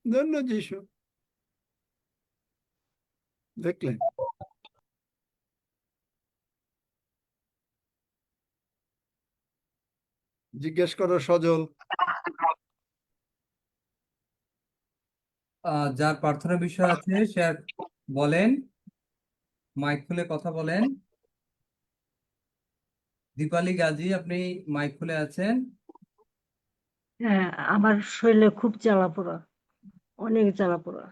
ধন্য যিশু। দেখলেন? জিজ্ঞেস করো সজল। যার প্রার্থনা বিষয় আছে সে বলেন, মাইক খুলে কথা বলেন। দীপালি গাজী, আপনি মাইক খুলে আছেন। হ্যাঁ, আমার শরীরে খুব জ্বালা পোড়া, অনেক জ্বালা পোড়া।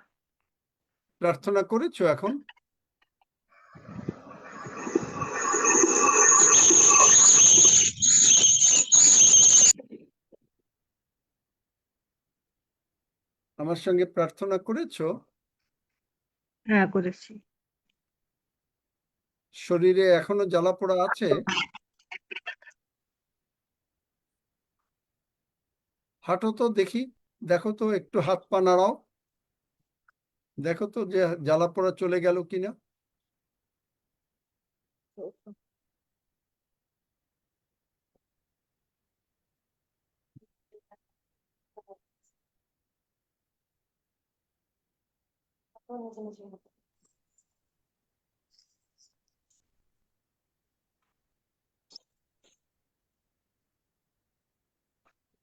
প্রার্থনা করেছো এখন? আমার সঙ্গে প্রার্থনা করেছো? হ্যাঁ, করেছি। শরীরে এখনো জ্বালা পোড়া আছে? হাঁটো তো দেখি, দেখো তো, একটু হাত পা নাড়াও, দেখো তো যে জ্বালা পোড়া চলে গেল কিনা।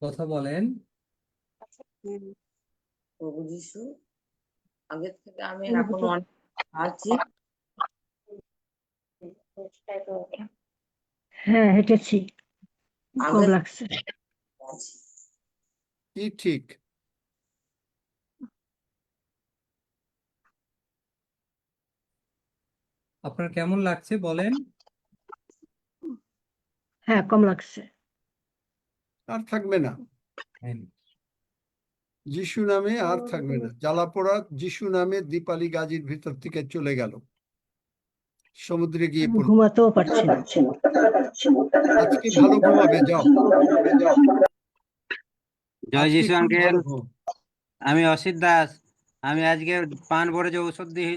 কথা বলেন। প্রভু যিশু, আগের থেকে আমি এখন অনেক আছি। হ্যাঁ, হেঁটেছি, কম আগের লাগছে। আছি। কি ঠিক? আপনার কেমন লাগছে বলেন। হ্যাঁ, কম লাগছে। আর থাকবে না, হ্যাঁ। যিশু নামে আর থাকবে না। জ্বালা পোড়া যিশু নামে দীপালি গাজীর ভিতর থেকে চলে গেল, সমুদ্রে গিয়ে আমি পড়ল। ঘুমাতেও পারছি না। আজকে ভালো ঘুমাবে, যাও। জয় আজকে যিশু খুব আঙ্কেল, ভালো ঘুম। আমি অসিত দাস। আমি আজকে পান ভরে যে ওষুধ দিয়ে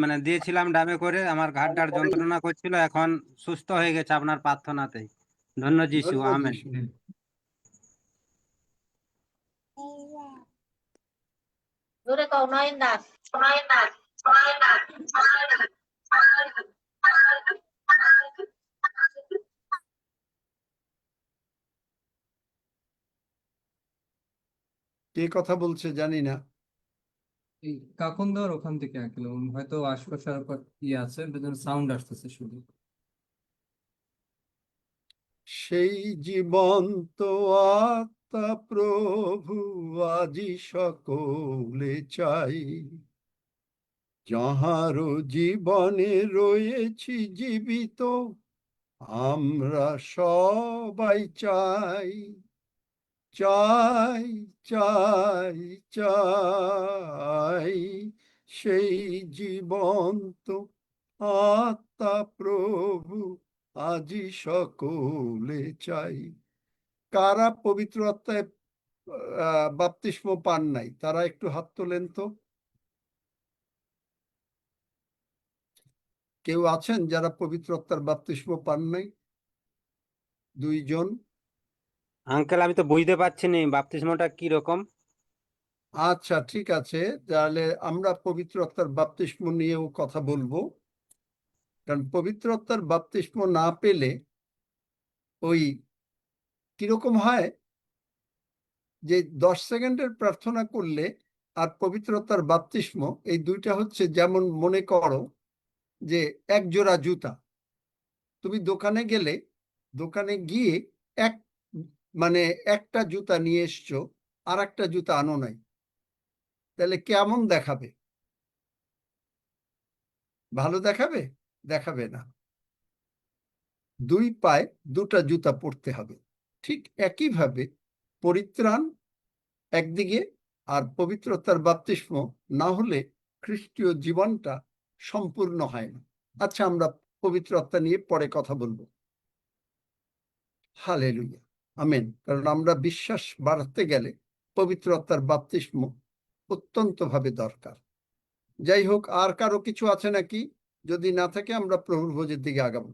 মানে দিয়েছিলাম ডাবে করে, আমার ঘাড়টার যন্ত্রণা করছিল, এখন সুস্থ হয়ে গেছে আপনার প্রার্থনাতেই। ধন্য যিশু, ধন্য আমেন। যিশু। জোরে কও, নয়ন দাস। কে কথা বলছে জানি না। এই কাকন্দর ওখান থেকে আঁকলো, হয়তো আশপাশে আর ইয়ে আছে, সাউন্ড আসতেছে শুধু। সেই জীবন্ত আত্মা প্রভু আজি সকলে চাই, যাহার জীবনে রয়েছি জীবিত, আমরা সবাই চাই। চাই চাই চাই সেই জীবন্ত আত্মা প্রভু আজি সকলে চাই। কারা পবিত্র আত্মায় বাপ্তিস্ম পান নাই তারা একটু হাত তোলেন তো। কেউ আছেন যারা পবিত্র আত্মার বাপ্তিস্ম পান নাই? 2 জন। আঙ্কেল আমি তো বুঝতে পারছি না বাপ্তিস্মটা কি রকম। আচ্ছা ঠিক আছে, তাহলে আমরা পবিত্র আত্মার বাপ্তিস্ম নিয়েও কথা বলবো। কারণ পবিত্র আত্মার বাপ্তিস্ম না পেলে ওই কিরকম হয় যে 10 সেকেন্ডের প্রার্থনা করলে আর পবিত্র আত্মার বাপ্তিস্ম এই দুইটা হচ্ছে যেমন মনে করো যে এক জোড়া জুতা। তুমি দোকানে গেলে, দোকানে গিয়ে মানে একটা জুতা নিয়ে এসছো, আর একটা জুতা আনো নাই, তাহলে কেমন দেখাবে? ভালো দেখাবে? দেখাবে না। 2 পায়ে 2টা জুতা পরতে হবে। ঠিক একইভাবে পরিত্রাণ একদিকে আর পবিত্রতার বাপ্তিস্ম না হলে খ্রিস্টীয় জীবনটা সম্পূর্ণ হয় না। আচ্ছা, আমরা পবিত্র আত্মা নিয়ে পরে কথা বলবো। Hallelujah, amen. কারণ আমরা বিশ্বাস বাড়াতে গেলে পবিত্র আত্মার বাপ্তিস্ম অত্যন্ত ভাবে দরকার। যাই হোক, আর কারো কিছু আছে নাকি? যদি না থাকে আমরা প্রভুর ভোজের দিকে আগাবো।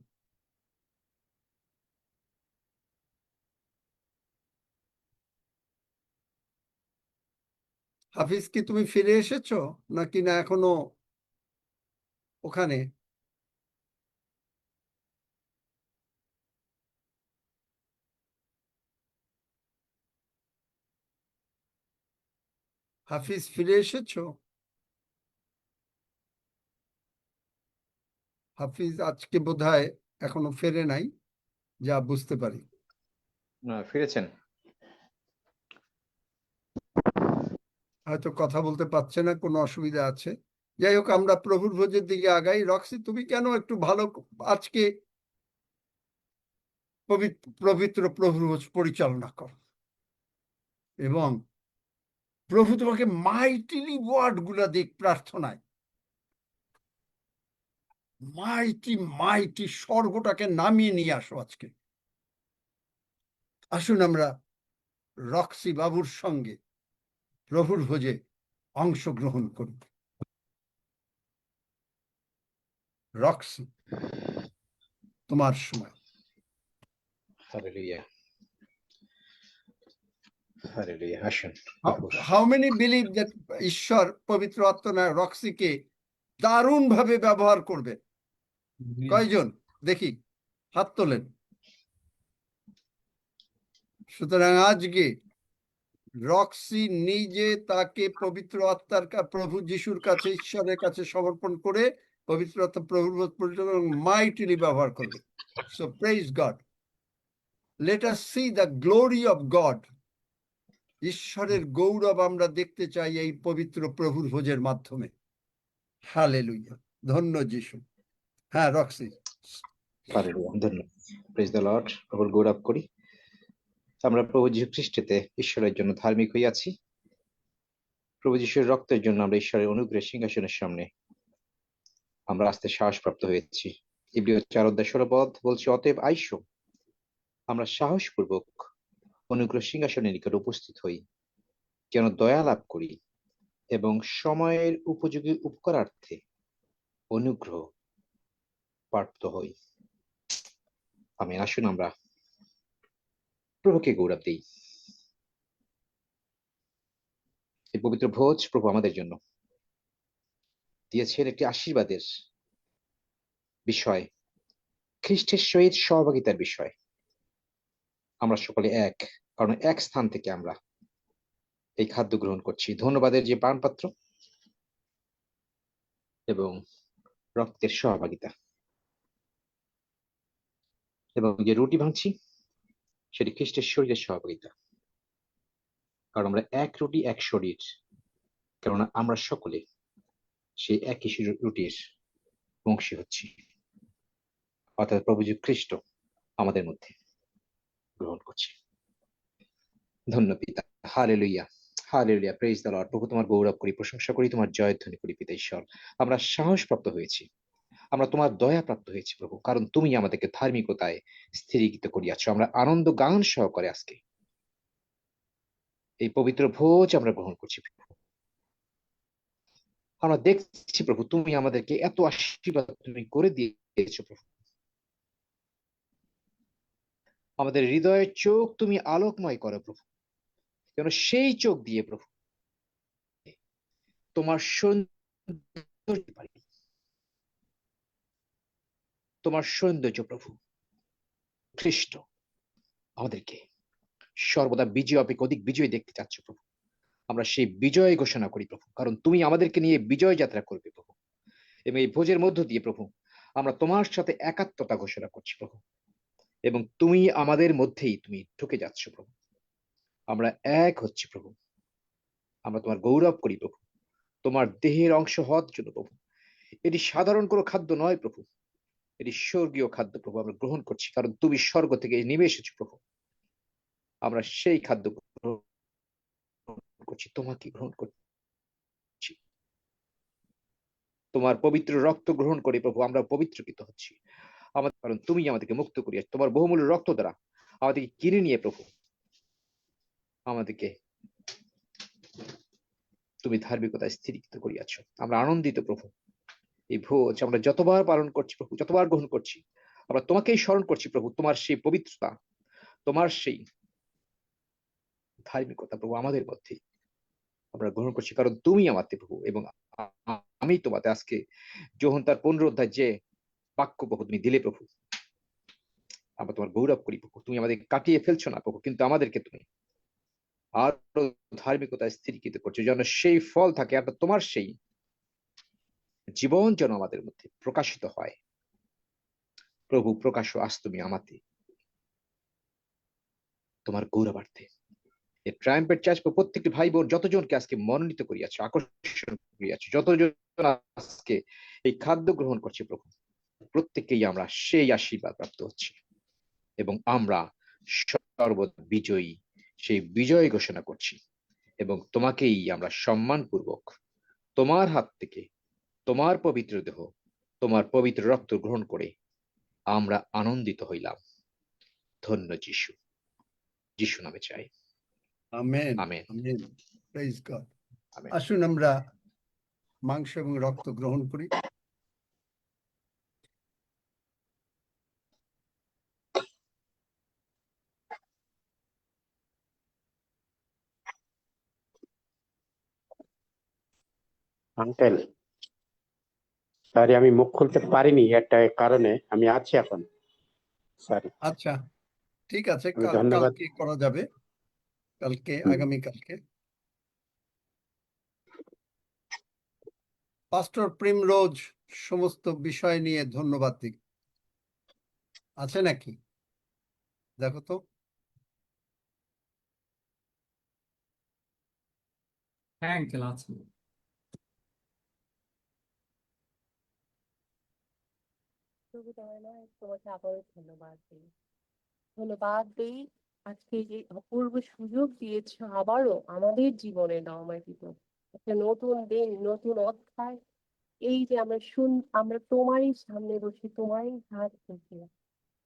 হাফিজ, কি তুমি ফিরে এসেছো নাকি না এখনো ওখানে? হাফিজ ফিরে এসেছো? হাফিজ আজকে বোধহয় এখনো ফেরে নাই, যা বুঝতে পারি। ফিরেছেন? হয়তো কথা বলতে পারছে না, কোনো অসুবিধা আছে। যাই হোক, আমরা প্রভুর ভোজের দিকে আগাই। রক্সি, তুমি কেন একটু ভালো আজকে পবিত্র প্রভুর ভোজ পরিচালনা করো, এবং প্রভু তোমাকে মাইটিলি ওয়ার্ড গুলা দিক প্রার্থনায়। মাইটি মাইটি স্বর্গটাকে নামিয়ে নিয়ে আসো আজকে। আসুন আমরা রক্সি বাবুর সঙ্গে প্রভুর ভোজে অংশগ্রহণ করি। রক্সি, তোমার সময়। Hallelujah, hallelujah. আসুন। হাউ মেনি বিলিভ দ্যাট ঈশ্বর পবিত্র আত্মা রক্সিকে দারুণ ভাবে ব্যবহার করবে? কয়জন দেখি হাত তোলেন। সুতরাং আজকে রক্সি নিজে তাকে পবিত্র আত্মার প্রভু যিশুর কাছে, ঈশ্বরের কাছে সমর্পণ করে পবিত্র আত্মা প্রভুর মাইটিলি ব্যবহার করবে। So praise god. Let us see the glory of god. ঈশ্বরের গৌরব আমরা দেখতে চাই এই পবিত্র প্রভুর ভোজের মাধ্যমে। হালেলুয়া, ধন্য যিশু। হ্যাঁ রক্সি। হালেলুয়া, ধন্যবাদ। Praise the lord. প্রভুর গৌরব করি। আমরা প্রভু যীশু খ্রিস্টেতে ঈশ্বরের জন্য ধার্মিক হইয়াছি। প্রভু যীশুর রক্তের জন্য আমরা ঈশ্বরের অনুগ্রহের সিংহাসনের সামনে আমরা আসতে সাহসপ্রাপ্ত হয়েছি। ইব্রিয় 4:16 বলছি, অতএব আইসো আমরা সাহসপূর্বক অনুগ্রহ সিংহাসনের নিকট উপস্থিত হই, যেন দয়া লাভ করি এবং সময়ের উপযোগী উপকারার্থে অনুগ্রহ প্রাপ্ত হই। আমি আসুন আমরা প্রভুকে গৌরব দিই। এই পবিত্র ভোজ প্রভু আমাদের জন্য দিয়েছেন একটি আশীর্বাদের বিষয়, খ্রিস্টের সহিত সহভাগিতার বিষয়। আমরা সকলে এক, কারণ এক স্থান থেকে আমরা এই খাদ্য গ্রহণ করছি। ধন্যবাদের যে পানপাত্র এবং রক্তের সহভাগিতা, এবং যে রুটি ভাঙছি সেটি খ্রিস্টের শরীরের সহভাগিতা। কারণ আমরা এক রুটি এক শরীর, কেননা আমরা সকলে সেই একই রুটির অংশী হচ্ছি, অর্থাৎ প্রভু যীশু খ্রিস্ট আমাদের মধ্যে গ্রহণ করছে। ধন্য পিতা। Hallelujah, hallelujah, praise the lord. প্রভু তোমার গৌরব করি, প্রশংসা করি, তোমার জয়ধ্বনি করি পিতা ঈশ্বর। আমরা সাহসপ্রাপ্ত হয়েছি, আমরা তোমার দয়া প্রাপ্ত হয়েছি প্রভু, কারণ তুমি আমাদেরকে ধার্মিকতায় স্থিরীকৃত করিয়াছ। আমরা আনন্দ গান সহকারে আজকে এই পবিত্র ভোজ আমরা গ্রহণ করছি প্রভু। আমরা দেখছি প্রভু তুমি আমাদেরকে এত আশীর্বাদ তুমি করে দিয়েছো প্রভু। আমাদের হৃদয়ের চোখ তুমি আলোকময় করো প্রভু, যেন সেই চোখ দিয়ে প্রভু তোমার সৌন্দর্য পাই, তোমার সৌন্দর্য প্রভু খ্রিস্ট আমাদেরকে সর্বদা বিজয় অপেক্ষা অধিক বিজয় দেখতে চাচ্ছ প্রভু। আমরা সেই বিজয় ঘোষণা করি প্রভু, কারণ তুমি আমাদেরকে নিয়ে বিজয় যাত্রা করবে প্রভু। এবং এই ভোজের মধ্য দিয়ে প্রভু আমরা তোমার সাথে একাত্মতা ঘোষণা করছি প্রভু, এবং তুমি আমাদের মধ্যেই তুমি ঢুকে যাচ্ছ প্রভু। আমরা এক হচ্ছি প্রভু, আমরা তোমার গৌরব করি প্রভু, তোমার দেহের অংশ হওয়ার জন্য প্রভু। এটি সাধারণ কোনো খাদ্য নয় প্রভু, এটি স্বর্গীয় খাদ্য প্রভু। আমরা গ্রহণ করছি কারণ তুমি স্বর্গ থেকে নেমে এসেছো প্রভু। আমরা সেই খাদ্য গ্রহণ করছি, তোমাকে গ্রহণ করছি। তোমার পবিত্র রক্ত গ্রহণ করে প্রভু আমরা পবিত্রকৃত হচ্ছি। আমাদের কারণ তুমি আমাদেরকে মুক্ত করিয়াছ, তোমার বহুমূল্য রক্ত দ্বারা আমাদেরকে কিনে নিয়ে প্রভু আমাদেরকে তুমি ধার্মিকতায় স্থিরীকৃত করিয়াছ। আমরা আনন্দিত প্রভু। এই ভোজ আমরা যতবার পালন করছি প্রভু, যতবার গ্রহণ করছি, আমরা তোমাকেই স্মরণ করছি প্রভু। তোমার সেই পবিত্রতা, তোমার সেই ধার্মিকতা প্রভু আমাদের মধ্যে আমরা গ্রহণ করছি, কারণ তুমি আমাতে প্রভু। এবং আমি তোমাতে আজকে যোহন তার 15 অধ্যায় যে বাক্য প্রভু তুমি দিলে প্রভু, আমরা তোমার গৌরব করি প্রভু। তুমি আমাদের কাটিয়ে ফেলছো না প্রভু, কিন্তু আমাদেরকে তুমি আরো ধার্মিকতায় স্থিরীকৃত করছো, যেন সেই ফল থাকে। আর তোমার সেই জীবন যেন আমাদের মধ্যে প্রকাশিত হয় প্রভু। প্রকাশ আজ তুমি আমাতে তোমার গৌরবার্থে এই ট্রায়াম্পের চার্চ প্রত্যেকটি ভাই বোন যতজনকে আজকে মনোনীত করিয়াছো, আকর্ষণ করিয়াছো, যতজন আজকে এই খাদ্য গ্রহণ করছে প্রভু, প্রত্যেককেই আমরা সেই আশীর্বাদ প্রাপ্ত হচ্ছি এবং আমরা সর্বদা বিজয়ী, সেই বিজয় ঘোষণা করছি। এবং তোমাকেই আমরা সম্মানপূর্বক তোমার হাত থেকে তোমার পবিত্র দেহ, তোমার পবিত্র রক্ত গ্রহণ করে আমরা আনন্দিত হইলাম। ধন্য যিশু, যিশু নামে চাই, amen, amen, amen, praise God. Amen. আসুন আমরা মাংস এবং রক্ত গ্রহণ করি। আঙ্কেল, সরি আমি মুখ খুলতে পারিনি, একটা কারণে। আমি আছি এখন, সরি। আচ্ছা, ঠিক আছে, ধন্যবাদ। কালকে করা যাবে, কালকে, আগামী কালকে। পাস্টর প্রিমরোজ সমস্ত বিষয় নিয়ে ধন্যবাদ দিক আছে নাকি? দেখো তো। হ্যাঁ আঙ্কেল আছে। তোমাকে আবারও ধন্যবাদ দিই, ধন্যবাদ দিই আজকে যে অপূর্ব সুযোগ দিয়েছো আবারও আমাদের জীবনে নবমাইতিত একটা নতুন দিন, নতুন অধ্যায়। এই যে আমরা তোমারই সামনে বসে তোমারই হাত থেকে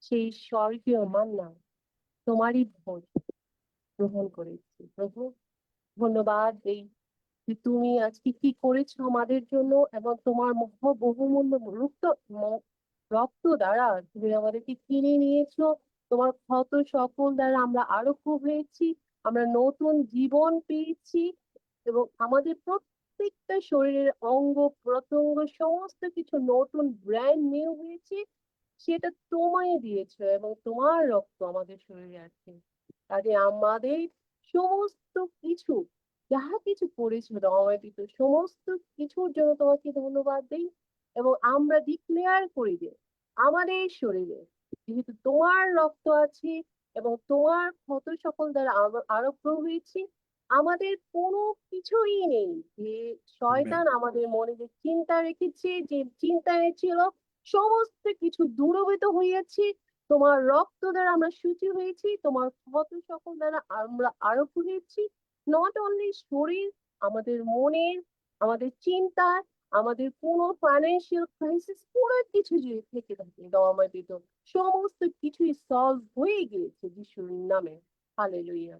সেই স্বর্গীয় মান্না, তোমারই ভোজ গ্রহণ করেছি প্রভু। ধন্যবাদ এই যে তুমি আজকে কি করেছো আমাদের জন্য, এবং তোমার বহুমূল্য রক্ত দ্বারা তুমি আমাদেরকে কিনে নিয়েছো। তোমার ক্ষত সকল দ্বারা আমরা আরোগ্য হয়েছি, আমরা নতুন জীবন পেয়েছি, এবং আমাদের প্রত্যেকটা শরীরের অঙ্গ প্রত্যঙ্গ সমস্ত কিছু নতুন ব্র্যান্ড নিউ হয়েছে। সেটা তোমায় দিয়েছো এবং তোমার রক্ত আমাদের শরীরে আছে। কাজে আমাদের সমস্ত কিছু যাহা কিছু করেছো রমাদিত সমস্ত কিছুর জন্য তোমাকে ধন্যবাদ দিই। এবং আমরা ডিক্লেয়ার করি যে আমাদের শরীরে যেহেতু তোমার রক্ত আছে এবং তোমার ক্ষত সকল দ্বারা আরোগ্য হয়েছি, আমাদের কোনো কিছুই নেই যে শয়তান আমাদের মনে যে চিন্তা রেখেছে, যে চিন্তা ছিল সমস্ত কিছু দূরীভূত হইয়াছে। তোমার রক্ত দ্বারা আমরা শুচি হয়েছি, তোমার ক্ষত সকল দ্বারা আমরা আরোগ্য হয়েছি। নট অনলি শরীর, আমাদের মনের, আমাদের চিন্তা, আমাদের কোনো ফাইন্যান্সিয়াল ক্রাইসিস, পুরো কিছু যদি থেকে থাকে দয়াময় পিতা, সমস্ত কিছুই সলভ হয়ে গিয়েছে যিশুর নামে। হালেলুয়া।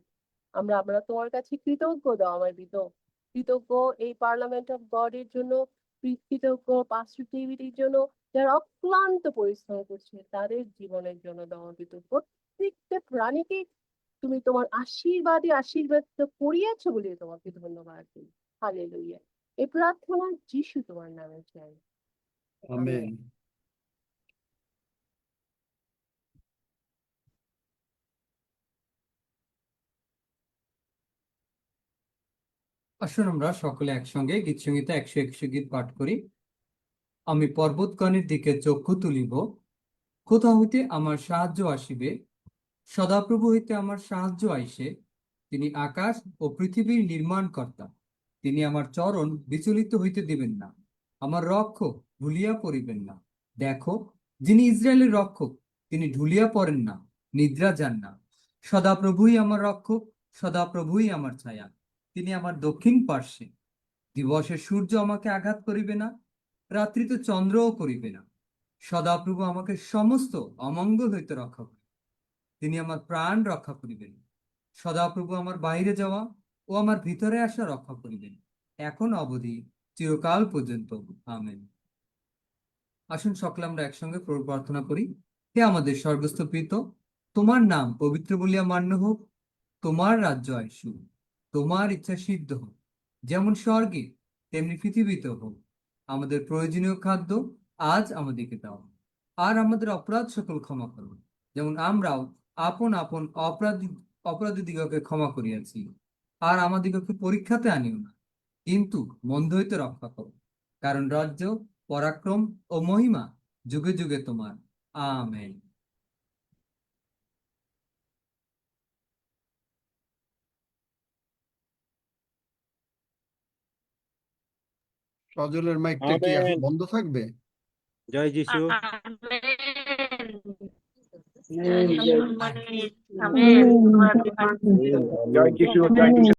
আমরা তোমার কাছে কৃতজ্ঞ দয়াময় পিতা, কৃতজ্ঞ এই পার্লামেন্ট অফ গডের জন্য, কৃতজ্ঞ পাস্টর টিভির জন্য, যারা অক্লান্ত পরিশ্রম করছে তাদের জীবনের জন্য দয়াময় পিতা। প্রত্যেকটা প্রাণীকে তুমি তোমার আশীর্বাদ করিয়েছো বলে তোমাকে ধন্যবাদ দিই। হালেলুয়া। এই প্রার্থনা যিশু তোমার নামে চাই। আমেন। আসুন আমরা সকলে একসঙ্গে গীত সংহিতা 121 গীত পাঠ করি। আমি পর্বতগণের দিকে চক্ষু তুলিব, কোথা হইতে আমার সাহায্য আসিবে? সদাপ্রভু হইতে আমার সাহায্য আইসে। তিনি আকাশ ও পৃথিবীর নির্মাণকর্তা। তিনি আমার চরণ বিচলিত হইতে দিবেন না, আমার রক্ষক ঢুলিয়া পড়িবেন না। দেখো, যিনি ইসরায়েলের রক্ষক, তিনি ঢুলিয়া পড়েন না, নিদ্রা যান না। সদাপ্রভুই আমার রক্ষক, সদাপ্রভুই আমার ছায়া। তিনি আমার দক্ষিণ পার্শ্বে। দিবসে সূর্য আমাকে আঘাত করিবে না, রাত্রিতে চন্দ্রও করিবে না। সদাপ্রভু আমাকে সমস্ত অমঙ্গল হইতে রক্ষা করিবেন। তিনি আমার প্রাণ রক্ষা করিবেন। সদাপ্রভু আমার বাইরে যাওয়া ও আমার ভিতরে আসা রক্ষা করিবেন, এখন অবধি চিরকাল পর্যন্ত। আমেন। আসুন সকলে আমরা একসঙ্গে প্রভু প্রার্থনা করি। হে আমাদের স্বর্গস্থ পিতা, তোমার নাম পবিত্র বলিয়া মান্য হোক, তোমার রাজ্য আইসুক, তোমার ইচ্ছা সিদ্ধ হোক, যেমন স্বর্গে তেমনি পৃথিবীতে হোক। আমাদের প্রয়োজনীয় খাদ্য আজ আমাদেরকে দাও, আর আমাদের অপরাধ সকল ক্ষমা করো, যেমন আমরাও আপন আপন অপরাধীদিগকে ক্ষমা করিয়াছি। আর আমাদিগকে পরীক্ষাতে আনিও না, কিন্তু মন্দ হইতে রক্ষা করো, কারণ রাজ্য, পরাক্রম ও মহিমা যুগে যুগে তোমার। আমেন। সজলের মাইকটা কি এখন বন্ধ থাকবে? জয় যিশু। আমেন। জয় যিশু, জয় যিশু।